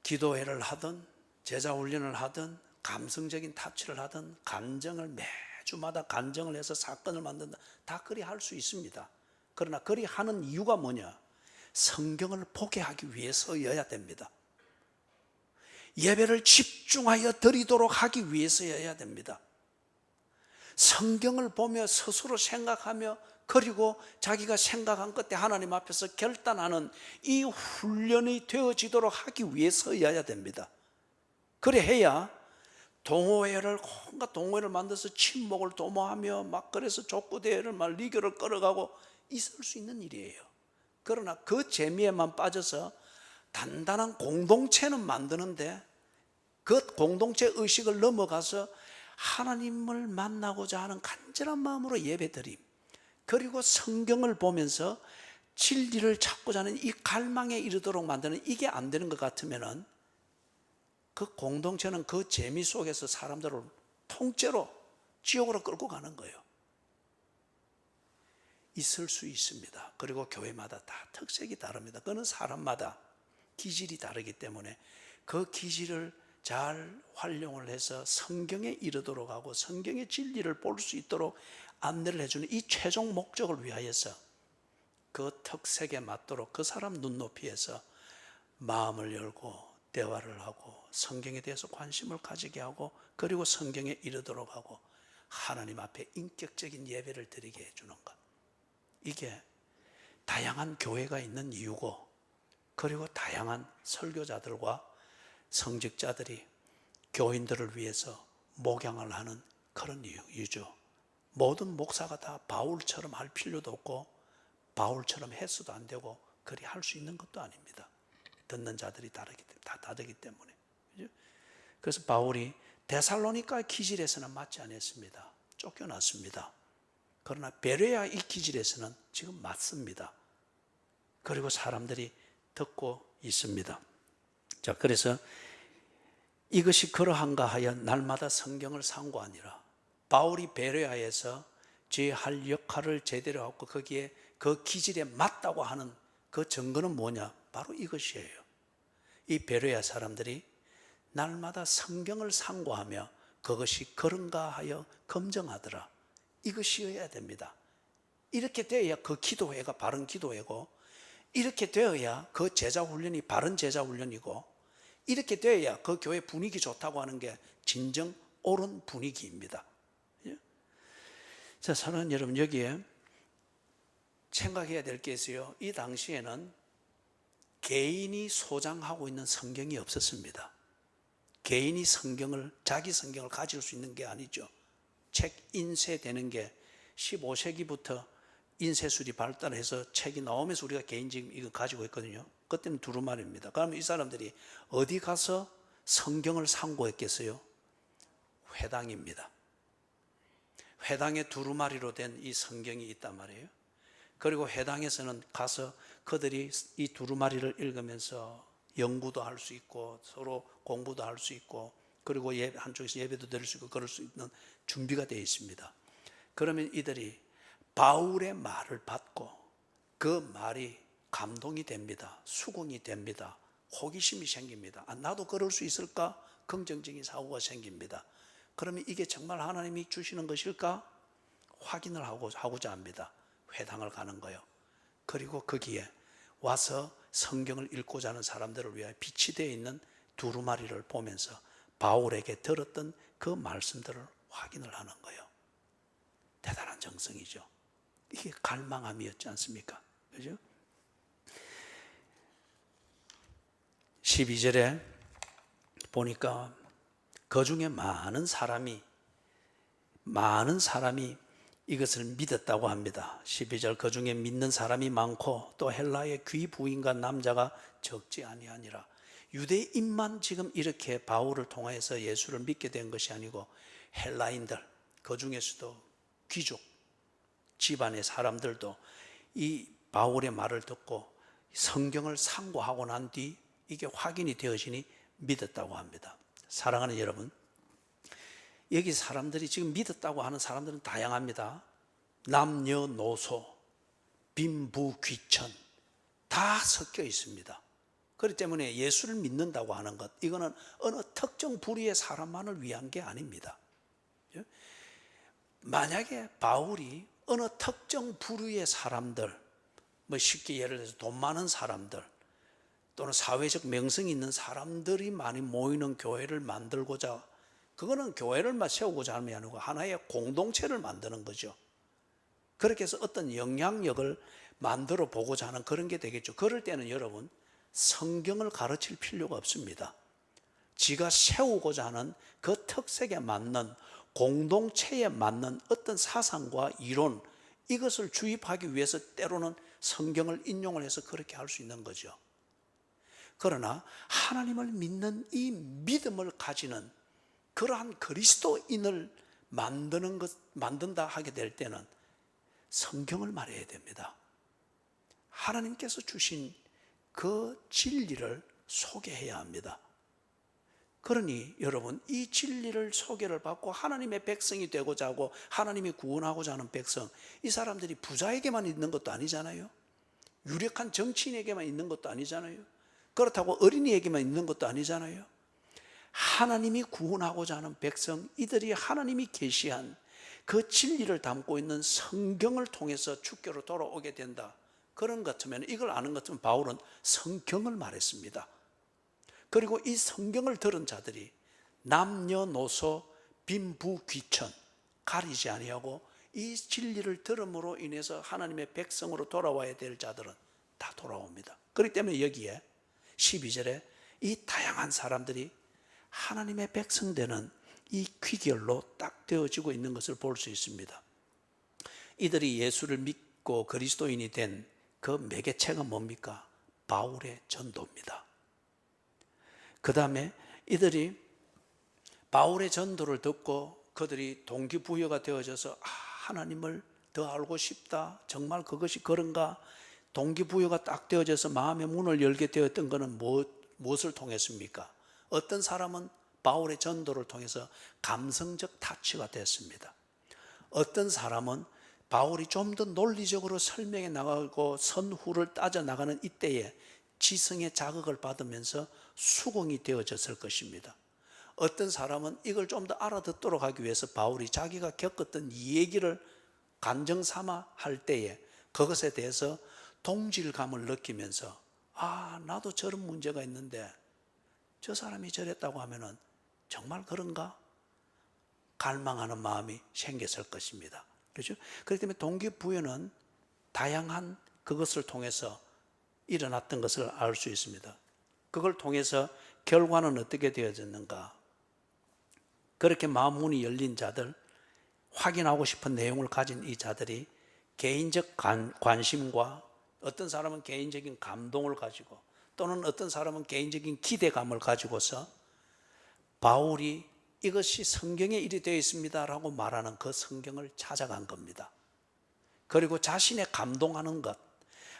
Speaker 1: 기도회를 하든 제자훈련을 하든 감성적인 타치를 하든 감정을 매주마다 간정을 해서 사건을 만든다, 다 그리 할 수 있습니다. 그러나 그리 하는 이유가 뭐냐? 성경을 보게 하기 위해서여야 됩니다. 예배를 집중하여 드리도록 하기 위해서여야 됩니다. 성경을 보며 스스로 생각하며 그리고 자기가 생각한 끝에 하나님 앞에서 결단하는 이 훈련이 되어지도록 하기 위해서여야 됩니다. 그래 해야 동호회를 온갖 동호회를 만들어서 친목을 도모하며 막 그래서 족구대회를 막 리그를 끌어가고 있을 수 있는 일이에요. 그러나 그 재미에만 빠져서 단단한 공동체는 만드는데 그 공동체 의식을 넘어가서 하나님을 만나고자 하는 간절한 마음으로 예배드림, 그리고 성경을 보면서 진리를 찾고자 하는 이 갈망에 이르도록 만드는, 이게 안 되는 것 같으면은 그 공동체는 그 재미 속에서 사람들을 통째로 지옥으로 끌고 가는 거예요. 있을 수 있습니다. 그리고 교회마다 다 특색이 다릅니다. 그는 사람마다 기질이 다르기 때문에 그 기질을 잘 활용을 해서 성경에 이르도록 하고 성경의 진리를 볼 수 있도록 안내를 해주는 이 최종 목적을 위하여서 그 특색에 맞도록 그 사람 눈높이에서 마음을 열고 대화를 하고 성경에 대해서 관심을 가지게 하고 그리고 성경에 이르도록 하고 하나님 앞에 인격적인 예배를 드리게 해주는 것, 이게 다양한 교회가 있는 이유고, 그리고 다양한 설교자들과 성직자들이 교인들을 위해서 목양을 하는 그런 이유죠. 모든 목사가 다 바울처럼 할 필요도 없고 바울처럼 해서도 안 되고 그리 할 수 있는 것도 아닙니다. 듣는 자들이 다 다르기 때문에. 그래서 바울이 데살로니가 기질에서는 맞지 않았습니다. 쫓겨났습니다. 그러나 베레아 이 기질에서는 지금 맞습니다. 그리고 사람들이 듣고 있습니다. 자, 그래서 이것이 그러한가 하여 날마다 성경을 상고하니라. 바울이 베레아에서 제 할 역할을 제대로 하고 거기에 그 기질에 맞다고 하는 그 증거는 뭐냐? 바로 이것이에요. 이 베레아 사람들이 날마다 성경을 상고하며 그것이 그런가 하여 검증하더라. 이것이어야 됩니다. 이렇게 되어야 그 기도회가 바른 기도회고, 이렇게 되어야 그 제자 훈련이 바른 제자 훈련이고, 이렇게 되어야 그 교회 분위기 좋다고 하는 게 진정 옳은 분위기입니다. 자, 사랑하는 여러분, 여기에 생각해야 될 게 있어요. 이 당시에는 개인이 소장하고 있는 성경이 없었습니다. 개인이 자기 성경을 가질 수 있는 게 아니죠. 책 인쇄되는 게 15세기부터 인쇄술이 발달해서 책이 나오면서 우리가 개인 지금 이거 가지고 있거든요. 그때는 두루마리입니다. 그러면 이 사람들이 어디 가서 성경을 상고했겠어요? 회당입니다. 회당에 두루마리로 된 이 성경이 있단 말이에요. 그리고 회당에서는 가서 그들이 이 두루마리를 읽으면서 연구도 할 수 있고 서로 공부도 할 수 있고, 그리고 한쪽에서 예배도 드릴 수 있고 그럴 수 있는 준비가 되어 있습니다. 그러면 이들이 바울의 말을 받고 그 말이 감동이 됩니다. 수긍이 됩니다. 호기심이 생깁니다. 나도 그럴 수 있을까? 긍정적인 사고가 생깁니다. 그러면 이게 정말 하나님이 주시는 것일까? 확인을 하고자 합니다. 회당을 가는 거예요. 그리고 거기에 와서 성경을 읽고자 하는 사람들을 위하여 빛이 되어 있는 두루마리를 보면서 바울에게 들었던 그 말씀들을 확인을 하는 거예요. 대단한 정성이죠. 이게 갈망함이었지 않습니까? 그죠? 12절에 보니까 그 중에 많은 사람이 이것을 믿었다고 합니다. 12절, 그 중에 믿는 사람이 많고 또 헬라의 귀부인과 남자가 적지 아니하니라. 유대인만 지금 이렇게 바울을 통하여서 예수를 믿게 된 것이 아니고 헬라인들, 그 중에서도 귀족 집안의 사람들도 이 바울의 말을 듣고 성경을 상고하고 난 뒤 이게 확인이 되어지니 믿었다고 합니다. 사랑하는 여러분, 여기 사람들이 지금 믿었다고 하는 사람들은 다양합니다. 남녀노소, 빈부귀천 다 섞여 있습니다. 그렇기 때문에 예수를 믿는다고 하는 것, 이거는 어느 특정 부류의 사람만을 위한 게 아닙니다. 만약에 바울이 어느 특정 부류의 사람들, 쉽게 예를 들어서 돈 많은 사람들 또는 사회적 명성이 있는 사람들이 많이 모이는 교회를 만들고자, 그거는 교회를 세우고자 하는 게 아니고 하나의 공동체를 만드는 거죠. 그렇게 해서 어떤 영향력을 만들어 보고자 하는 그런 게 되겠죠. 그럴 때는 여러분, 성경을 가르칠 필요가 없습니다. 지가 세우고자 하는 그 특색에 맞는, 공동체에 맞는 어떤 사상과 이론, 이것을 주입하기 위해서 때로는 성경을 인용을 해서 그렇게 할 수 있는 거죠. 그러나 하나님을 믿는 이 믿음을 가지는 그러한 그리스도인을 만든다 하게 될 때는 성경을 말해야 됩니다. 하나님께서 주신 그 진리를 소개해야 합니다. 그러니 여러분, 이 진리를 소개를 받고 하나님의 백성이 되고자 하고 하나님이 구원하고자 하는 백성, 이 사람들이 부자에게만 있는 것도 아니잖아요. 유력한 정치인에게만 있는 것도 아니잖아요. 그렇다고 어린이에게만 있는 것도 아니잖아요. 하나님이 구원하고자 하는 백성, 이들이 하나님이 계시한 그 진리를 담고 있는 성경을 통해서 주께로 돌아오게 된다. 그런 것 같으면, 이걸 아는 것 같으면 바울은 성경을 말했습니다. 그리고 이 성경을 들은 자들이 남녀노소 빈부귀천 가리지 아니하고 이 진리를 들음으로 인해서 하나님의 백성으로 돌아와야 될 자들은 다 돌아옵니다. 그렇기 때문에 여기에 12절에 이 다양한 사람들이 하나님의 백성 되는 이 귀결로 딱 되어지고 있는 것을 볼 수 있습니다. 이들이 예수를 믿고 그리스도인이 된 그 매개체가 뭡니까? 바울의 전도입니다. 그 다음에 이들이 바울의 전도를 듣고 그들이 동기부여가 되어져서 하나님을 더 알고 싶다, 정말 그것이 그런가, 동기부여가 딱 되어져서 마음의 문을 열게 되었던 것은 무엇을 통했습니까? 어떤 사람은 바울의 전도를 통해서 감성적 타치가 됐습니다. 어떤 사람은 바울이 좀 더 논리적으로 설명해 나가고 선후를 따져 나가는 이때에 지성의 자극을 받으면서 수긍이 되어졌을 것입니다. 어떤 사람은 이걸 좀 더 알아듣도록 하기 위해서 바울이 자기가 겪었던 이 얘기를 간증 삼아 할 때에 그것에 대해서 동질감을 느끼면서 나도 저런 문제가 있는데 저 사람이 저랬다고 하면은 정말 그런가? 갈망하는 마음이 생겼을 것입니다. 그렇죠? 그렇기 때문에 동기부여는 다양한 그것을 통해서 일어났던 것을 알 수 있습니다. 그걸 통해서 결과는 어떻게 되어졌는가? 그렇게 마음 문이 열린 자들, 확인하고 싶은 내용을 가진 이 자들이 개인적 관심과 어떤 사람은 개인적인 감동을 가지고 또는 어떤 사람은 개인적인 기대감을 가지고서 바울이 이것이 성경에 이리 되어 있습니다라고 말하는 그 성경을 찾아간 겁니다. 그리고 자신의 감동하는 것,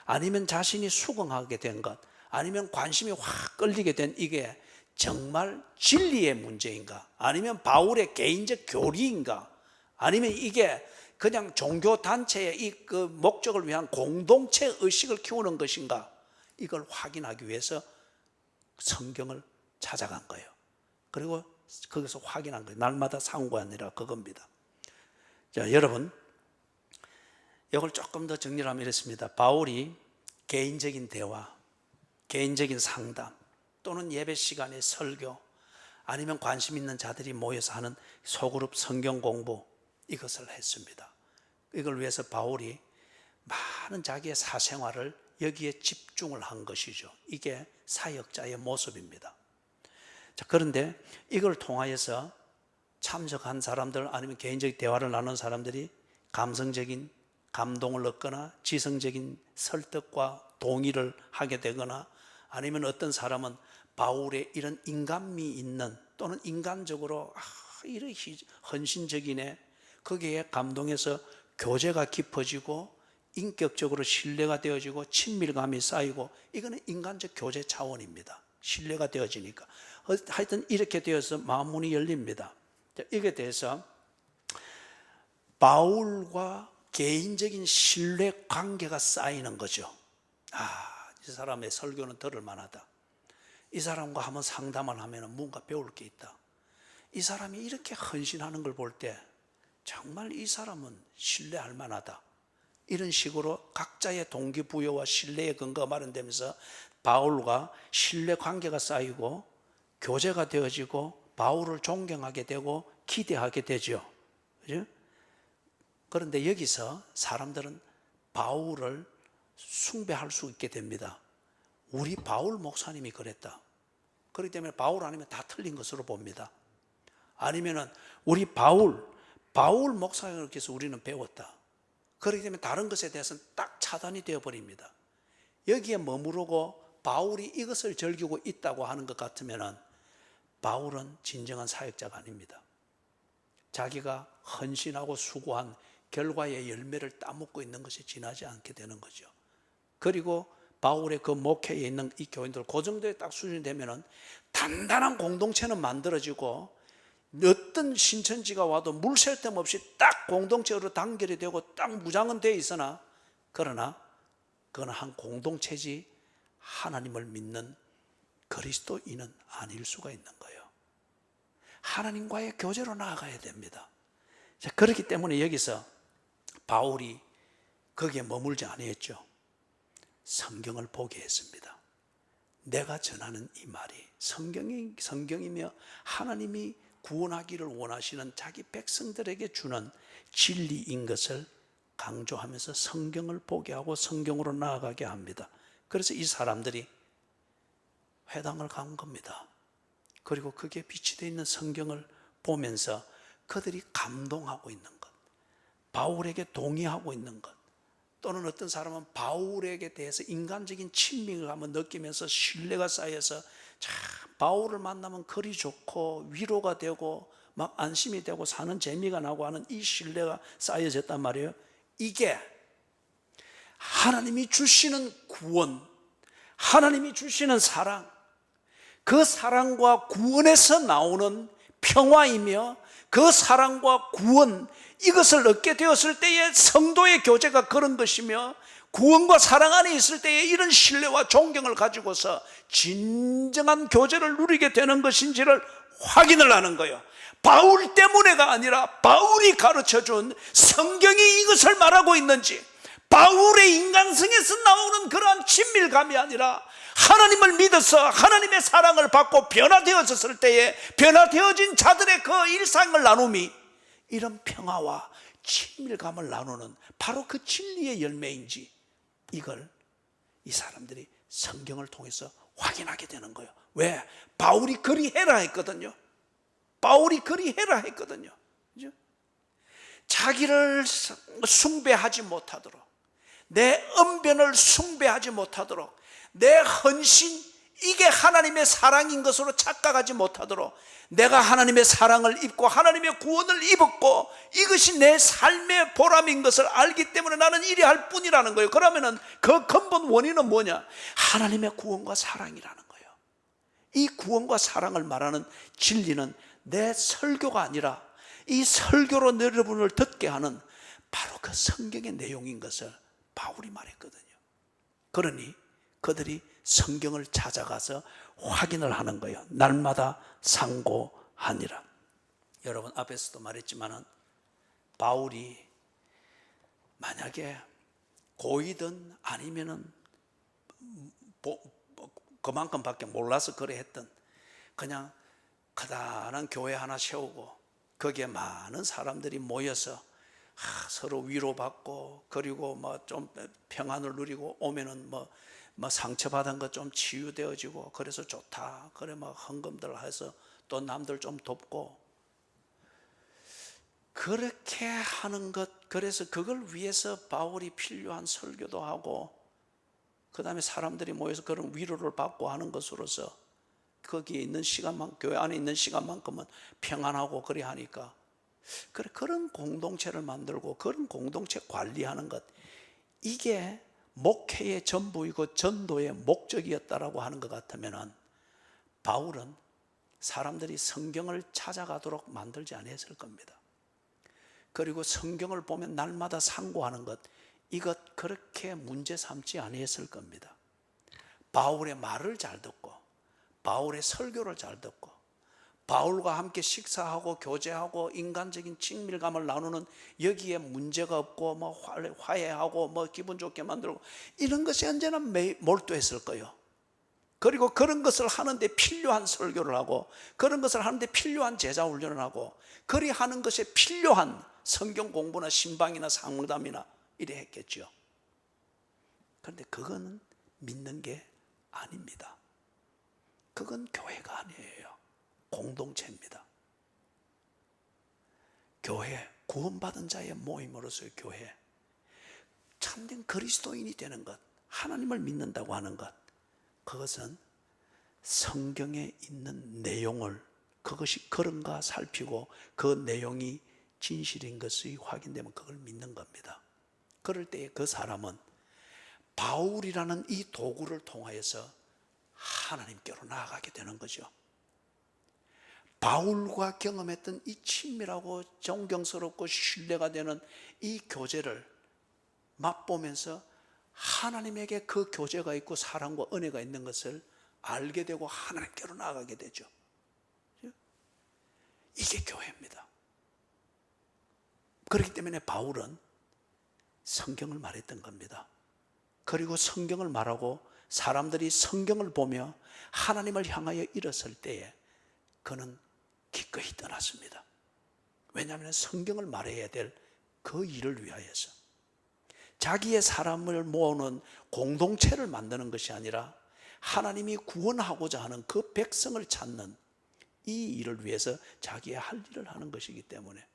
Speaker 1: 아니면 자신이 수긍하게 된 것, 아니면 관심이 확 끌리게 된 이게 정말 진리의 문제인가, 아니면 바울의 개인적 교리인가, 아니면 이게 그냥 종교단체의 이 그 목적을 위한 공동체 의식을 키우는 것인가, 이걸 확인하기 위해서 성경을 찾아간 거예요. 그리고 거기서 확인한 거예요. 날마다 상고하느라 그겁니다. 자, 여러분, 이걸 조금 더 정리를 하면 이렇습니다. 바울이 개인적인 대화, 개인적인 상담, 또는 예배 시간의 설교, 아니면 관심 있는 자들이 모여서 하는 소그룹 성경 공부, 이것을 했습니다. 이걸 위해서 바울이 많은 자기의 사생활을 여기에 집중을 한 것이죠. 이게 사역자의 모습입니다. 자, 그런데 이걸 통하여서 참석한 사람들, 아니면 개인적 대화를 나눈 사람들이 감성적인 감동을 얻거나 지성적인 설득과 동의를 하게 되거나, 아니면 어떤 사람은 바울의 이런 인간미 있는, 또는 인간적으로 이렇게 헌신적이네, 거기에 감동해서 교제가 깊어지고 인격적으로 신뢰가 되어지고 친밀감이 쌓이고, 이거는 인간적 교제 차원입니다. 신뢰가 되어지니까. 하여튼 이렇게 되어서 마음문이 열립니다. 이게 대해서 바울과 개인적인 신뢰 관계가 쌓이는 거죠. 이 사람의 설교는 들을 만하다. 이 사람과 한번 상담을 하면 뭔가 배울 게 있다. 이 사람이 이렇게 헌신하는 걸 볼 때 정말 이 사람은 신뢰할 만하다. 이런 식으로 각자의 동기부여와 신뢰의 근거가 마련되면서 바울과 신뢰 관계가 쌓이고 교제가 되어지고 바울을 존경하게 되고 기대하게 되죠. 그죠? 그런데 여기서 사람들은 바울을 숭배할 수 있게 됩니다. 우리 바울 목사님이 그랬다. 그렇기 때문에 바울 아니면 다 틀린 것으로 봅니다. 아니면은 우리 바울 목사님께서 우리는 배웠다. 그렇기 때문에 다른 것에 대해서는 딱 차단이 되어버립니다. 여기에 머무르고 바울이 이것을 즐기고 있다고 하는 것 같으면은 바울은 진정한 사역자가 아닙니다. 자기가 헌신하고 수고한 결과의 열매를 따먹고 있는 것이 지나지 않게 되는 거죠. 그리고 바울의 그 목회에 있는 이 교인들 그 정도의 딱 수준이 되면은 단단한 공동체는 만들어지고 어떤 신천지가 와도 물샐 틈 없이 딱 공동체로 단결이 되고 딱 무장은 되어 있으나, 그러나 그건 한 공동체지 하나님을 믿는 그리스도인은 아닐 수가 있는 거예요. 하나님과의 교제로 나아가야 됩니다. 자, 그렇기 때문에 여기서 바울이 거기에 머물지 아니했죠. 성경을 보게 했습니다. 내가 전하는 이 말이 성경이며 하나님이 구원하기를 원하시는 자기 백성들에게 주는 진리인 것을 강조하면서 성경을 보게 하고 성경으로 나아가게 합니다. 그래서 이 사람들이 회당을 간 겁니다. 그리고 그게 빛이 되어 있는 성경을 보면서 그들이 감동하고 있는 것, 바울에게 동의하고 있는 것, 또는 어떤 사람은 바울에게 대해서 인간적인 친밀감을 느끼면서 신뢰가 쌓여서 참 바울을 만나면 그리 좋고 위로가 되고 막 안심이 되고 사는 재미가 나고 하는 이 신뢰가 쌓여졌단 말이에요. 이게 하나님이 주시는 구원, 하나님이 주시는 사랑, 그 사랑과 구원에서 나오는 평화이며 그 사랑과 구원, 이것을 얻게 되었을 때의 성도의 교제가 그런 것이며 구원과 사랑 안에 있을 때에 이런 신뢰와 존경을 가지고서 진정한 교제를 누리게 되는 것인지를 확인을 하는 거예요. 바울 때문에가 아니라 바울이 가르쳐준 성경이 이것을 말하고 있는지, 바울의 인간성에서 나오는 그러한 친밀감이 아니라 하나님을 믿어서 하나님의 사랑을 받고 변화되어졌을 때에 변화되어진 자들의 그 일상을 나눔이 이런 평화와 친밀감을 나누는 바로 그 진리의 열매인지, 이걸 이 사람들이 성경을 통해서 확인하게 되는 거예요. 왜? 바울이 그리 해라 했거든요. 바울이 그리 해라 했거든요. 그죠? 자기를 숭배하지 못하도록, 내 언변을 숭배하지 못하도록, 내 헌신, 이게 하나님의 사랑인 것으로 착각하지 못하도록, 내가 하나님의 사랑을 입고 하나님의 구원을 입었고 이것이 내 삶의 보람인 것을 알기 때문에 나는 이리 할 뿐이라는 거예요. 그러면은 그 근본 원인은 뭐냐? 하나님의 구원과 사랑이라는 거예요. 이 구원과 사랑을 말하는 진리는 내 설교가 아니라 이 설교로 여러분을 듣게 하는 바로 그 성경의 내용인 것을 바울이 말했거든요. 그러니 그들이 성경을 찾아가서 확인을 하는 거예요. 날마다 상고하니라. 여러분 앞에서도 말했지만은 바울이 만약에 고이든 아니면은 그만큼밖에 몰라서 그래 했던, 그냥 커다란 교회 하나 세우고 거기에 많은 사람들이 모여서 서로 위로받고 그리고 뭐 좀 평안을 누리고 오면은 뭐 상처받은 것 좀 치유되어지고 그래서 좋다, 그래 막 헌금들 해서 또 남들 좀 돕고 그렇게 하는 것, 그래서 그걸 위해서 바울이 필요한 설교도 하고 그 다음에 사람들이 모여서 그런 위로를 받고 하는 것으로서 거기에 있는 시간만, 교회 안에 있는 시간만큼은 평안하고 그래 하니까, 그래 그런 공동체를 만들고 그런 공동체 관리하는 것, 이게 목회의 전부이고 전도의 목적이었다라고 하는 것 같으면 바울은 사람들이 성경을 찾아가도록 만들지 않았을 겁니다. 그리고 성경을 보면 날마다 상고하는 것, 이것 그렇게 문제 삼지 않았을 겁니다. 바울의 말을 잘 듣고 바울의 설교를 잘 듣고 바울과 함께 식사하고 교제하고 인간적인 친밀감을 나누는, 여기에 문제가 없고 뭐 화해하고 뭐 기분 좋게 만들고 이런 것이 언제나 몰두했을 거예요. 그리고 그런 것을 하는데 필요한 설교를 하고 그런 것을 하는데 필요한 제자 훈련을 하고 그리 하는 것에 필요한 성경 공부나 신방이나 상담이나 이래 했겠죠. 그런데 그거는 믿는 게 아닙니다. 그건 교회가 아니에요. 공동체입니다. 교회, 구원받은 자의 모임으로서의 교회, 참된 그리스도인이 되는 것, 하나님을 믿는다고 하는 것, 그것은 성경에 있는 내용을 그것이 그런가 살피고 그 내용이 진실인 것이 확인되면 그걸 믿는 겁니다. 그럴 때 그 사람은 바울이라는 이 도구를 통하여서 하나님께로 나아가게 되는 거죠. 바울과 경험했던 이 친밀하고 존경스럽고 신뢰가 되는 이 교제를 맛보면서 하나님에게 그 교제가 있고 사랑과 은혜가 있는 것을 알게 되고 하나님께로 나아가게 되죠. 이게 교회입니다. 그렇기 때문에 바울은 성경을 말했던 겁니다. 그리고 성경을 말하고 사람들이 성경을 보며 하나님을 향하여 일었을 때에 그는 기꺼이 떠났습니다. 왜냐하면 성경을 말해야 될 그 일을 위하여서 자기의 사람을 모으는 공동체를 만드는 것이 아니라 하나님이 구원하고자 하는 그 백성을 찾는 이 일을 위해서 자기의 할 일을 하는 것이기 때문에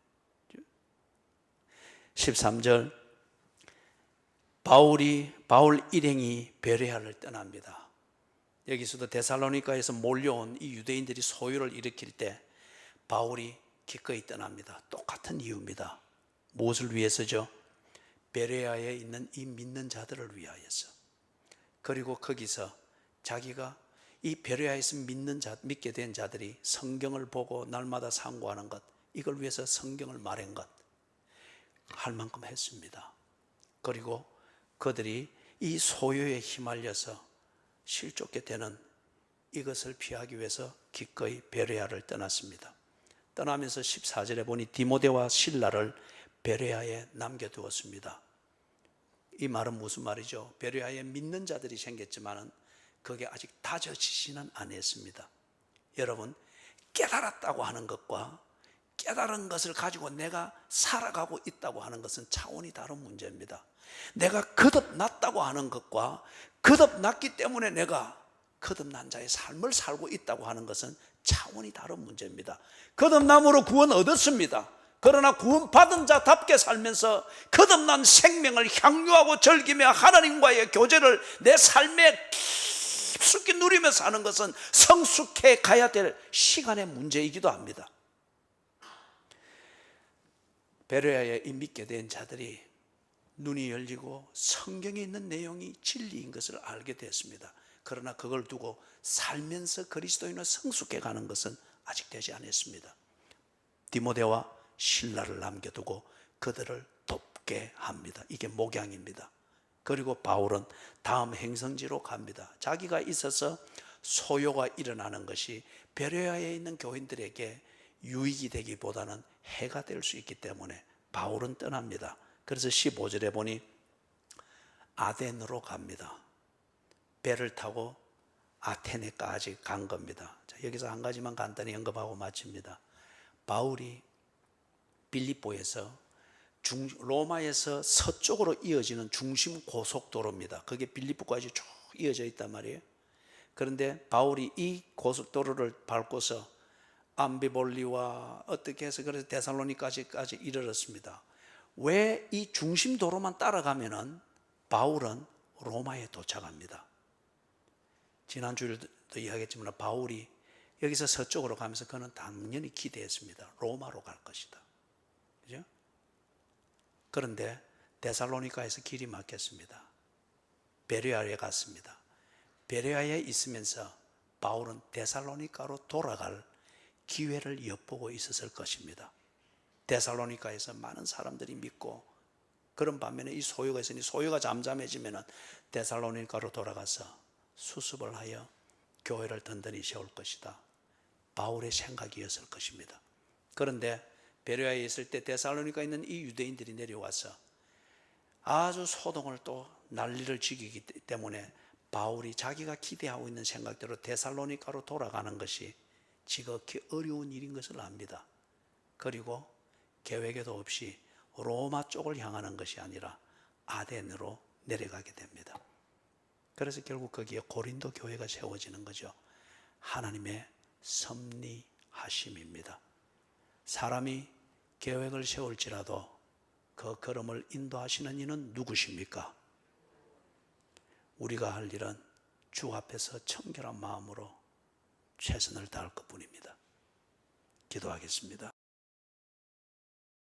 Speaker 1: 13절 바울 일행이 베레아를 떠납니다. 여기서도 데살로니가에서 몰려온 이 유대인들이 소요를 일으킬 때 바울이 기꺼이 떠납니다. 똑같은 이유입니다. 무엇을 위해서죠? 베레아에 있는 이 믿는 자들을 위하여서. 그리고 거기서 자기가 이 베레아에서 믿게 된 자들이 성경을 보고 날마다 상고하는 것, 이걸 위해서 성경을 말한 것 할 만큼 했습니다. 그리고 그들이 이 소요에 휘말려서 실족게 되는 이것을 피하기 위해서 기꺼이 베레아를 떠났습니다. 떠나면서 14절에 보니 디모데와 실라를 베레아에 남겨두었습니다. 이 말은 무슨 말이죠? 베레아에 믿는 자들이 생겼지만 그게 아직 다져지지는 않았습니다. 여러분, 깨달았다고 하는 것과 깨달은 것을 가지고 내가 살아가고 있다고 하는 것은 차원이 다른 문제입니다. 내가 거듭났다고 하는 것과 거듭났기 때문에 내가 거듭난 자의 삶을 살고 있다고 하는 것은 차원이 다른 문제입니다. 거듭남으로 구원 얻었습니다. 그러나 구원받은 자답게 살면서 거듭난 생명을 향유하고 즐기며 하나님과의 교제를 내 삶에 깊숙이 누리며 사는 것은 성숙해 가야 될 시간의 문제이기도 합니다. 베레아에 믿게 된 자들이 눈이 열리고 성경에 있는 내용이 진리인 것을 알게 됐습니다. 그러나 그걸 두고 살면서 그리스도인으로 성숙해 가는 것은 아직 되지 않았습니다. 디모데와 실라를 남겨두고 그들을 돕게 합니다. 이게 목양입니다. 그리고 바울은 다음 행성지로 갑니다. 자기가 있어서 소요가 일어나는 것이 베레아에 있는 교인들에게 유익이 되기보다는 해가 될 수 있기 때문에 바울은 떠납니다. 그래서 15절에 보니 아덴으로 갑니다. 배를 타고 아테네까지 간 겁니다. 자, 여기서 한 가지만 간단히 언급하고 마칩니다. 바울이 빌립보에서 로마에서 서쪽으로 이어지는 중심 고속도로입니다. 그게 빌립보까지 쭉 이어져 있단 말이에요. 그런데 바울이 이 고속도로를 밟고서 암비볼리와 어떻게 해서 그래서 데살로니까지까지 이르렀습니다. 왜 이 중심 도로만 따라가면은 바울은 로마에 도착합니다. 지난주에도 이야기했지만 바울이 여기서 서쪽으로 가면서 그는 당연히 기대했습니다. 로마로 갈 것이다. 그죠? 그런데 데살로니가에서 길이 막혔습니다. 베레아에 갔습니다. 베레아에 있으면서 바울은 데살로니가로 돌아갈 기회를 엿보고 있었을 것입니다. 데살로니가에서 많은 사람들이 믿고 그런 반면에 이 소요가 있으니 소요가 잠잠해지면 데살로니가로 돌아가서 수습을 하여 교회를 든든히 세울 것이다. 바울의 생각이었을 것입니다. 그런데 베레아에 있을 때 데살로니가에 있는 이 유대인들이 내려와서 아주 소동을 또 난리를 지기기 때문에 바울이 자기가 기대하고 있는 생각대로 데살로니가로 돌아가는 것이 지극히 어려운 일인 것을 압니다. 그리고 계획에도 없이 로마 쪽을 향하는 것이 아니라 아덴으로 내려가게 됩니다. 그래서 결국 거기에 고린도 교회가 세워지는 거죠. 하나님의 섭리하심입니다. 사람이 계획을 세울지라도 그 걸음을 인도하시는 이는 누구십니까? 우리가 할 일은 주 앞에서 청결한 마음으로 최선을 다할 것뿐입니다. 기도하겠습니다.